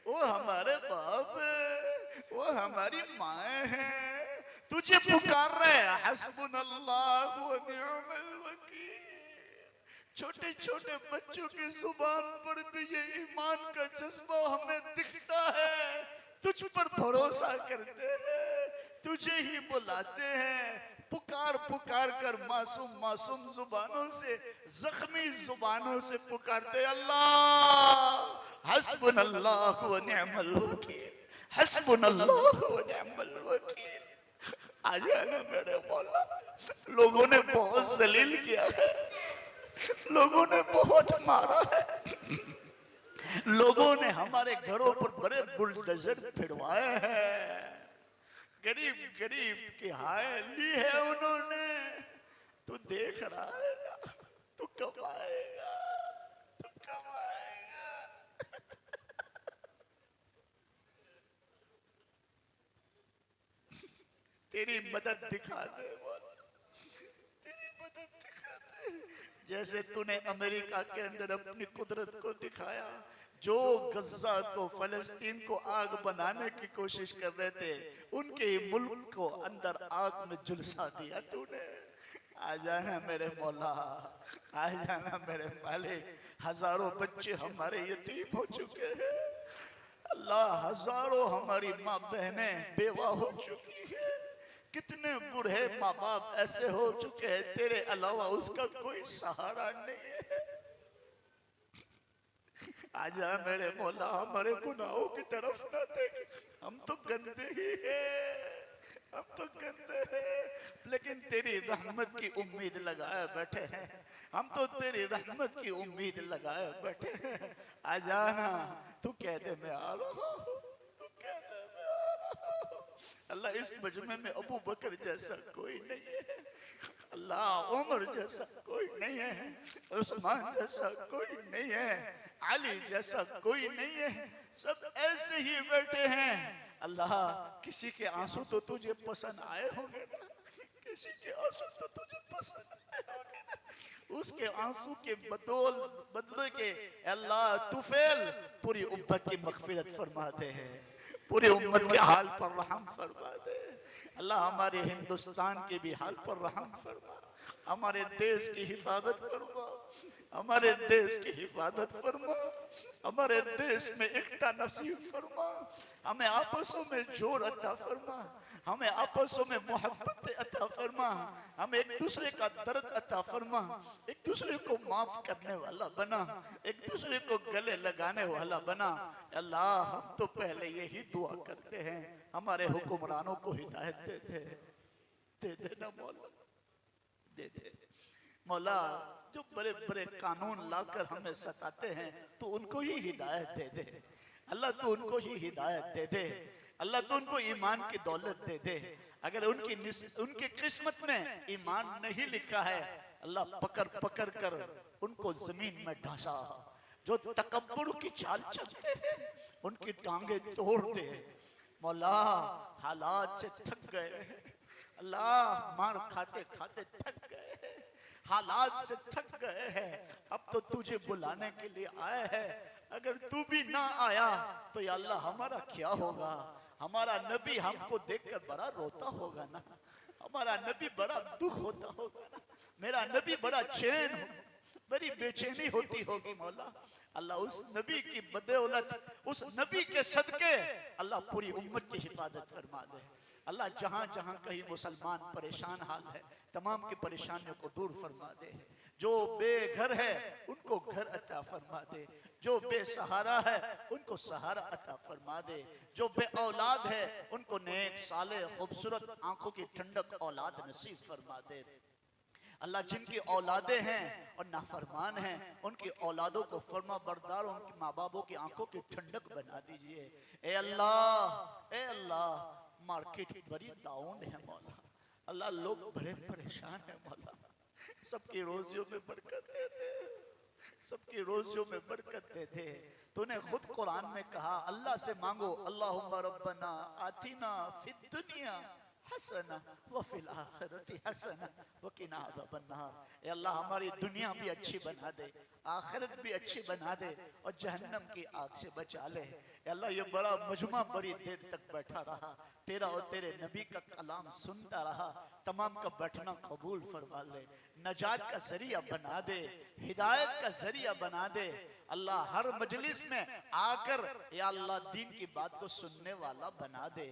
वो हमारे बाप है, वो हमारी माए हैं, तुझे पुकार रहे हैं। हस्बुनल्लाहु व निअमल वकील। छोटे छोटे बच्चों की जुबान पर भी ये ईमान का जज्बा हमें दिखता है, तुझ पर भरोसा करते हैं, तुझे ही बुलाते हैं। पुकार पुकार कर मासूम मासूम जुबानों से, जख्मी जुबानों से पुकारते, अल्लाह हस्बुनल्लाहु व निअमल वकील, हस्बुनल्लाहु व निअमल वकील। आ जाना मेरे मौला, लोगों ने बहुत जलील किया है, लोगों ने बहुत मारा है, लोगों ने हमारे घरों पर बड़े बुलडोजर फिरवाए हैं, गरीब गरीब की हाय ली है उन्होंने। तू देख रहा है ना, तू कब आएगा, तू कब आएगा। तेरी मदद दिखा दे, तेरी मदद दिखा दे। जैसे तूने अमेरिका के अंदर अपनी कुदरत को दिखाया, जो गजा को फलस्तीन को आग बनाने की कोशिश कर रहे थे, उनके मुल्क को अंदर आग में झुलसा दिया तूने। आ जाना मेरे मौला, आ जाना मेरे मालिक। हजारों बच्चे हमारे यतीम हो चुके हैं अल्लाह, हजारों हमारी माँ बहनें बेवा हो चुकी है, कितने बूढ़े माँ बाप ऐसे हो चुके हैं, तेरे अलावा उसका कोई सहारा नहीं है। आजा मेरे मौला, हमारे गुनाहों की तरफ ना देख, हम तो गंदे ही हैं, हम तो गंदे हैं, लेकिन तेरी रहमत की उम्मीद लगाए बैठे हैं, हम तो तेरी रहमत की उम्मीद लगाए बैठे हैं। आ जाना, तू कह दे मैं आ रहा हूँ, तू कह दे मैं आ रहा हूँ। अल्लाह इस मजमे में अबू बकर जैसा कोई नहीं है, अल्लाह उमर जैसा कोई नहीं है, उस्मान जैसा कोई नहीं है, अली जैसा कोई नहीं है, सब ऐसे ही बैठे हैं। अल्लाह किसी के आंसू तो तुझे पसंद आए होंगे ना, किसी के आंसू तो तुझे पसंद आए होंगे ना, उसके आंसू के बदले के अल्लाह तुफैल पूरी उम्मत की मगफिरत फरमा दे है, पूरी उम्मत के हाल पर रहम फरमा दे। अल्लाह हमारे हिंदुस्तान के भी हाल पर रहम फरमा, हमारे देश की हिफाजत फरमा, हमारे देश की हिफाजत फरमा, हमारे देश में एकता नसीब फरमा, हमें आपसों में जोर अता फरमा, हमें आपसों में मोहब्बत अता फरमा, हमें एक दूसरे का दर्द अता फरमा, एक दूसरे को माफ करने वाला बना, एक दूसरे को गले लगाने वाला बना। अल्लाह हम तो पहले यही दुआ करते हैं, हमारे हुक्मरानों को हिदायत दे दे ना मौला, दे दे मौला। जो बड़े बड़े कानून लाकर हमें सताते हैं तो उनको ही हिदायत दे दे अल्लाह, तो उनको ही हिदायत दे दे अल्लाह, तो उनको ईमान की दौलत दे दे। अगर उनकी किस्मत में ईमान नहीं लिखा है अल्लाह, पकड़ पकड़ कर उनको जमीन में ढांसा। जो तकब्बुर की चाल चलते हैं उनकी टांगे तोड़ दे मौला। हालात से थक गए अल्लाह, मार खाते खाते थक गए, हालात से थक गए हैं, अब तो तुझे बुलाने के लिए आए हैं। अगर तू भी ना आया तो या अल्लाह हमारा क्या होगा? हमारा नबी हमको देखकर बड़ा रोता होगा ना, हमारा नबी बड़ा दुख होता होगा ना, मेरा नबी बड़ा चैन हो, बड़ी बेचैनी होती होगी मौला। अल्लाह उस नबी की बदौलत, उस नबी के सदके अल्लाह पूरी उम्मत की हिफाजत फरमा दे। अल्लाह जहां जहां कहीं मुसलमान परेशान हाल है तमाम की परेशानियों को दूर फरमा दे। जो बेघर है उनको घर अता फरमा दे, जो बेसहारा है उनको सहारा अता फरमा दे, जो बे औलाद है उनको नेक साले खूबसूरत आंखों की ठंडक औलाद नसीब फरमा दे। अल्लाह जिनकी औलादें हैं और नाफरमान हैं उनकी औलादों को फरमा बरदार, उनके माँ बापों की आंखों की ठंडक बना दीजिए। ए अल्लाह, मार्केट बड़ी डाउन है मौला। अल्लाह लोग बड़े परेशान है मौला, सबकी रोजियों में बरकत दे दे, सबकी रोजियों में बरकत दे दे। तूने खुद कुरान में कहा अल्लाह से मांगो, अल्लाहुम्मा रब्बना आतिना फिद दुनिया हसना व फिल आखिरति हसना व किना अज़ाबन्नार। ए अल्लाह हमारी दुनिया भी अच्छी बना दे, आखिरत भी अच्छी बना दे और जहन्नम की आग से बचा ले। ए अल्लाह ये बड़ा मजमा बड़ी देर तक बैठा रहा, तेरा और तेरे नबी का कलाम सुनता रहा, तमाम का बैठना कबूल फरमा ले, नजात का जरिया बना दे, हिदायत का जरिया बना दे। अल्लाह हर मजलिस में आकर या अल्लाह दीन की बात को सुनने वाला बना दे,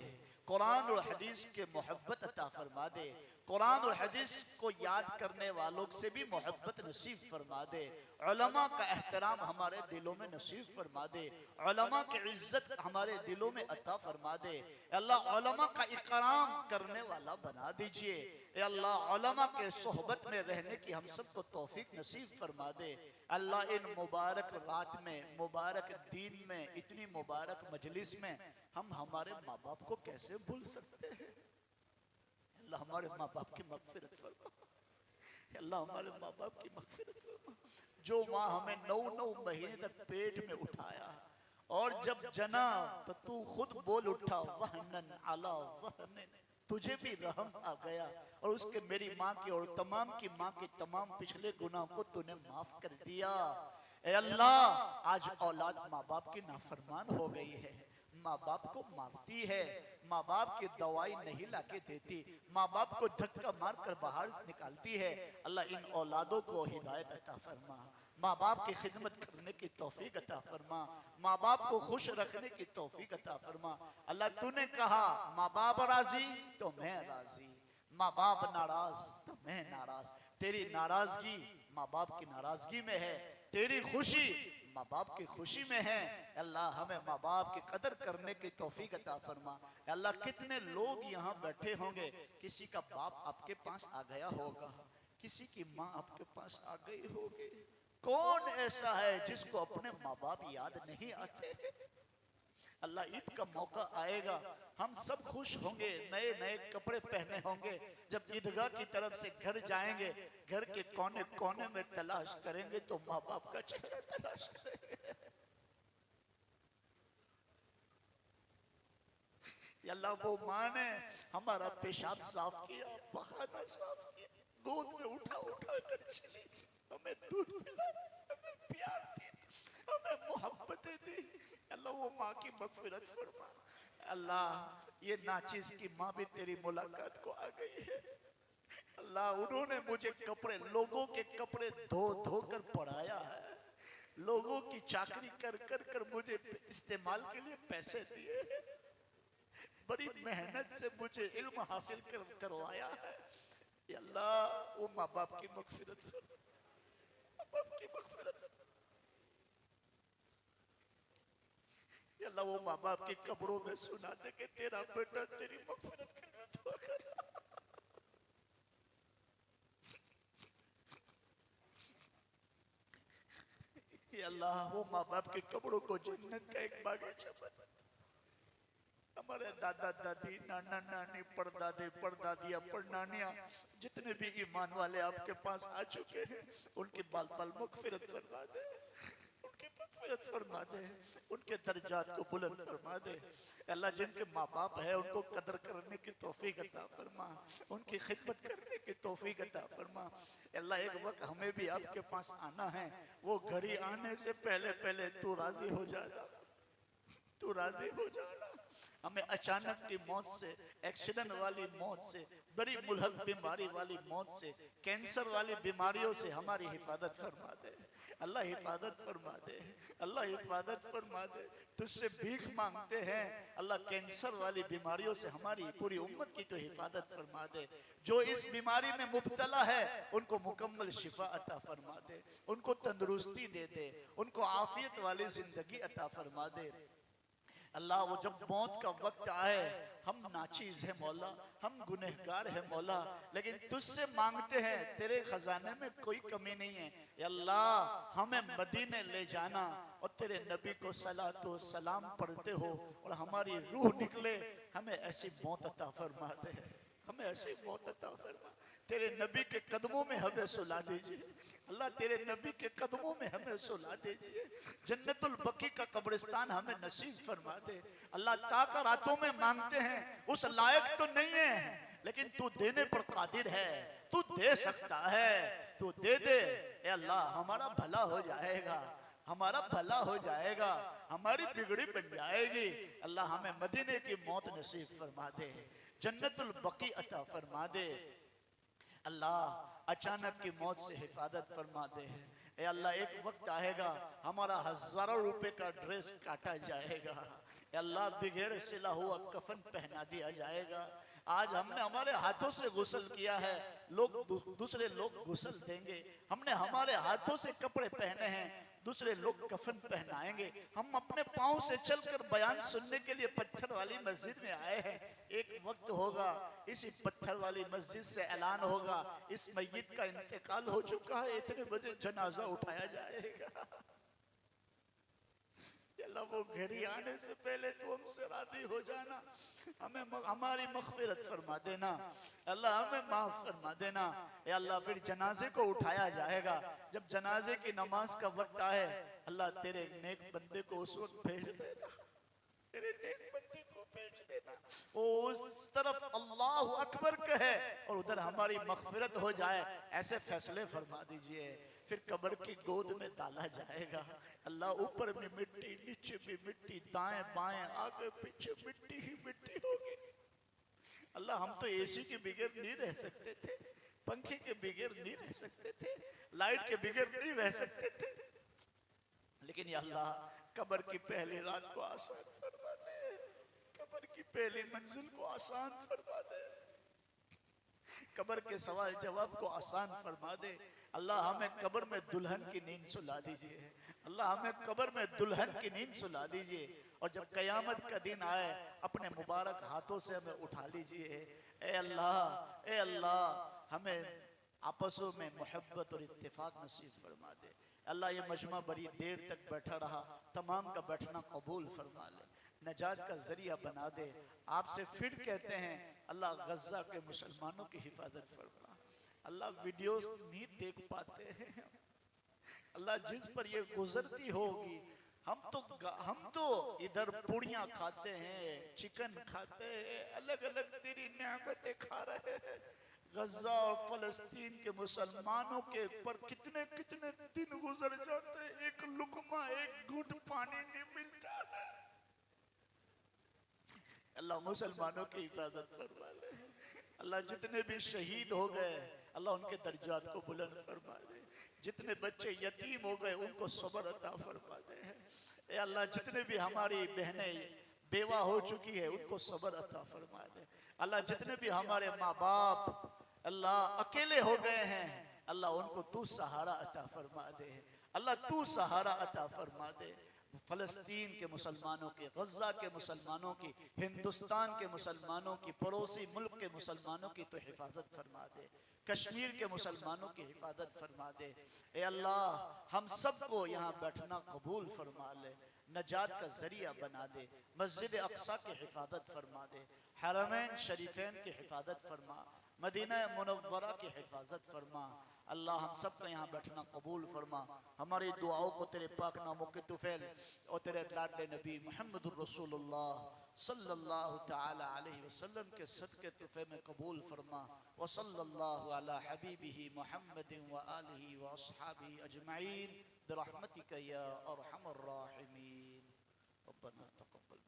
कुरान और हदीस के मोहब्बत अता फरमा दे, कुरान और हदीस को याद करने वालों से भी मोहब्बत नसीब फरमा दे, उलमा का एहतराम हमारे दिलों में नसीब फरमा दे, उलमा की इज्जत हमारे दिलों में अता फरमा दे। अल्लाह उलमा का इकराम करने वाला बना दीजिए। अल्लाह उलमा के सोहबत में रहने की हम सबको तौफीक नसीब फरमा दे। अल्लाह इन मुबारक रात में, मुबारक दिन में, इतनी मुबारक मजलिस में हम हमारे माँ बाप को कैसे भूल सकते हैं? अल्लाह हमारे माँ बाप की मगफिरत फरमा, अल्लाह हमारे माँ बाप की मगफिरत फरमा। जो माँ हमें 9 महीने तक पेट में उठाया और जब जना तो तू खुद बोल उठा वहनन अला वहनन, तुझे भी रहम आ गया और उसके मेरी माँ की और तमाम की माँ के तमाम पिछले गुनाह को तूने माफ कर दिया। ए अल्लाह आज औलाद माँ बाप की नाफरमान हो गई है, माँ बाप को मारती है, माँ बाप की दवाई नहीं लाके देती, माँ बाप को धक्का मार कर बाहर निकालती है। अल्लाह इन औलादों को हिदायत अता फरमा, माँ बाप की खिदमत करने की तौफीक अता फरमा, माँ बाप को खुश रखने की तौफीक अता फरमा। अल्लाह तूने कहा माँ बाप राजी तो मैं राजी, माँ बाप नाराज तो मैं नाराज। तेरी नाराजगी माँ बाप की नाराजगी में है, तेरी खुशी माँ बाप की खुशी में है। अल्लाह हमें माँ बाप की कदर करने की तौफीक अता फरमा। अल्लाह कितने लोग यहाँ बैठे होंगे, किसी का बाप आपके पास आ गया होगा, किसी की माँ आपके पास आ गई होगी। कौन ऐसा है जिसको अपने माँ बाप याद नहीं आते? अल्लाह ईद का मौका आएगा, हम सब खुश होंगे, नए नए कपड़े पहने होंगे। जब ईदगाह की तरफ से घर जाएंगे, घर के कोने कोने में तलाश करेंगे तो माँ बाप का चेहरा तलाश करेंगे। अल्लाह वो माँ ने हमारा पेशाब साफ किया, पखाना साफ किया, गोद में उठा उठा कर चली, हमें दूध पिलाया, हमें प्यार दिया, हमें मोहब्बतें दी। अल्लाह वो माँ की मगफिरत फरमा। अल्लाह ये नाचीज की माँ भी तेरी मुलाकात को आ गई है। अल्लाह उन्होंने मुझे कपड़े, लोगों के कपड़े धो धो कर पढ़ाया है, लोगों की चाकरी कर कर कर मुझे इस्तेमाल के लिए पैसे दिए, बड़ी मेहनत से मुझे इल्म हासिल करवाया है। अल्लाह वो माँ बाप की मगफिरत, माँ बाप की मगफिरत। अल्लाह वो माँ बाप की कब्रों में सुना दे कि तेरा बेटा तेरी मगफिरत के लिए दुआ कर। अल्लाह वो माँ बाप की कब्रों को जन्नत का एक बागीचा बना। हमारे दादा दादी, नाना नानी, परदादे परदादियाँ, परनानियाँ, जितने भी ईमान वाले आपके पास आ चुके हैं, उनकी बाल बाल मगफिरत फरमा दे, उनकी मगफिरत फरमा दे, उनके दर्जात को बुलंद फरमा दे। अल्लाह जिनके माँ बाप है उनको कदर करने की तौफीक अता फरमा, उनकी खिदमत करने की तौफीक अता फरमा। अल्लाह एक वक्त हमें भी आपके पास आना है, वो घड़ी आने से पहले पहले तू राजी हो जाना, तू राजी हो जाना। हमें अचानक की मौत से, एक्सीडेंट वाली मौत से, बड़ी मुल्हक बीमारी वाली मौत से, कैंसर वाली बीमारियों से हमारी हिफाजत फरमा दे। अल्लाह हिफाजत फरमा दे, अल्लाह हिफाजत फरमा दे। तुझसे भीख मांगते हैं अल्लाह, कैंसर वाली बीमारियों से हमारी पूरी उम्मत की तो हिफाजत फरमा दे। जो इस बीमारी में मुब्तला है उनको मुकम्मल शिफा अता फरमा दे, उनको तंदुरुस्ती दे दे, उनको आफियत वाली जिंदगी अता फरमा दे। अल्लाह वो जब मौत का वक्त आए, हम नाचीज है मौला, हम गुनहगार है मौला, लेकिन तुझसे मांगते हैं, तेरे खजाने में कोई कमी नहीं है। अल्लाह हमें मदीने ले जाना और तेरे नबी को सलातो सलाम पढ़ते हो और हमारी रूह निकले, हमें ऐसी मौत अता फरमा दे, हमें ऐसी मौत अता फरमा। तेरे नबी के कदमों में हमें सुला दीजिए अल्लाह, तेरे नबी के कदमों में हमें सुला दीजिए। जन्नतुल बकी का कब्रिस्तान हमें नसीब फरमा दे। अल्लाह ताका रातों में मांगते हैं, उस लायक तो नहीं है लेकिन तू देने पर कादिर है, तू दे सकता है, तू दे दे। ए अल्लाह हमारा भला हो जाएगा, हमारा भला हो जाएगा, हमारी बिगड़ी बन जाएगी। अल्लाह हमें मदीने की मौत नसीब फरमा दे, जन्नतुल बकी अता फरमा दे। अल्लाह अचानक की मौत से हिफाजत फरमा दे। ए अल्लाह एक वक्त आएगा हमारा हजारों रुपए का ड्रेस काटा जाएगा, अल्लाह बगैर सिला हुआ कफन पहना दिया जाएगा। आज हमने हमारे हाथों से गुस्ल किया है, लोग दूसरे लोग गुस्ल देंगे, हमने हमारे हाथों से कपड़े पहने हैं, दूसरे लोग कफन पहनाएंगे। हम अपने पांव से चलकर बयान सुनने के लिए पत्थर वाली मस्जिद में आए हैं। एक वक्त होगा इसी पत्थर वाली मस्जिद से ऐलान होगा इस मय्यत का इंतकाल हो चुका है, इतने बजे जनाजा उठाया जाएगा। अल्लाह वो घड़ी आने से पहले तू हमसे राजी हो जाना, हमें हमारी मग़फ़िरत फरमा देना, अल्लाह हमें माफ फरमा देना। या अल्लाह फिर जनाजे को उठाया जाएगा, जब जनाजे की नमाज का वक्त आए अल्लाह तेरे नेक बंदे को उस वक्त भेज देना, तेरे नेक बंदे को भेज देना, वो उस तरफ अल्लाहु अकबर कहे और उधर हमारी मग़फ़िरत हो जाए, ऐसे फैसले फरमा दीजिए। फिर कब्र की गोद में डाला जाएगा। अल्लाह ऊपर भी मिट्टी, नीचे भी मिट्टी, दाएं बाएं आगे पीछे मिट्टी ही मिट्टी होगी। अल्लाह हम तो एसी के बगैर नहीं रह सकते थे, पंखे के बगैर नहीं रह सकते थे, लाइट के बगैर नहीं रह सकते थे, लेकिन या अल्लाह कब्र की पहली रात को आसान फरमा दे, कब्र की पहली मंजिल को आसान फरमा दे, कब्र के सवाल जवाब को आसान फरमा दे। अल्लाह हमें कब्र में दुल्हन की नींद सुला दीजिए, अल्लाह हमें कब्र में दुल्हन की नींद सुला दीजिए, और जब कयामत का दिन आए अपने मुबारक हाथों से हमें उठा लीजिए। ए अल्लाह हमें आपसों में मोहब्बत और इत्तेफाक नसीब फरमा दे। अल्लाह ये मजमा बड़ी देर तक बैठा रहा, तमाम का बैठना कबूल फरमा ले। नजात का जरिया बना दे। आपसे फिर कहते हैं अल्लाह गजा के मुसलमानों की हिफाजत फरमा। अल्लाह वीडियोस नहीं देख पाते हैं अल्लाह, जिस पर ये गुजरती होगी, हम तो इधर पूड़ियां खाते हैं, चिकन खाते हैं, अलग अलग तेरी नेमतें खा रहे हैं। गजा और फलस्तीन के मुसलमानों के ऊपर कितने कितने दिन गुजर जाते हैं, एक लुकमा एक घूंट पानी नहीं मिलता। अल्लाह मुसलमानों की हिफाजत फरमा ले। अल्लाह जितने भी शहीद हो गए अल्लाह उनके दर्जात को बुलंद फरमा दे। जितने बच्चे यतीम हो गए उनको सब्र अता फरमा दे। ए अल्लाह जितने भी हमारी बहनें बेवा हो चुकी है उनको सब्र अता फरमा दे। अल्लाह जितने भी हमारे माँ बाप अल्लाह अकेले हो गए हैं अल्लाह उनको तू सहारा अता फरमा दे। अल्लाह तू सहारा अता फरमा दे। फलस्तीन के मुसलमानों की, गजा के मुसलमानों की, हिंदुस्तान के मुसलमानों की, पड़ोसी मुल्क के मुसलमानों की तो हिफाजत फरमा दे। कश्मीर के मुसलमानों की हिफाजत फरमा दे। ए अल्लाह हम सबको यहाँ बैठना कबूल फरमा ले, नजात का जरिया बना दे। मस्जिद अक्सा की हिफाजत फरमा दे, हरमैन शरीफैन की हिफाजत फरमा, मदीना मुनव्वरा की हिफाजत फरमा। अल्लाह हम सब का यहाँ बैठना कबूल फरमा। हमारी दुआओं को तेरे पाक नामों के तुफैल और तेरे लाडले नबी मुहम्मदुर रसूलुल्लाह सल्लल्लाहु तआला अलैहि वसल्लम के सदके तुफे में कबूल फरमा। व सल्लल्लाहु अला हबीबिही मुहम्मदिन व आलिही व अस्हाबिही अजमईन बिरहमतिका या अरहमर राहिमीन। रब्बना तक़ब्बल।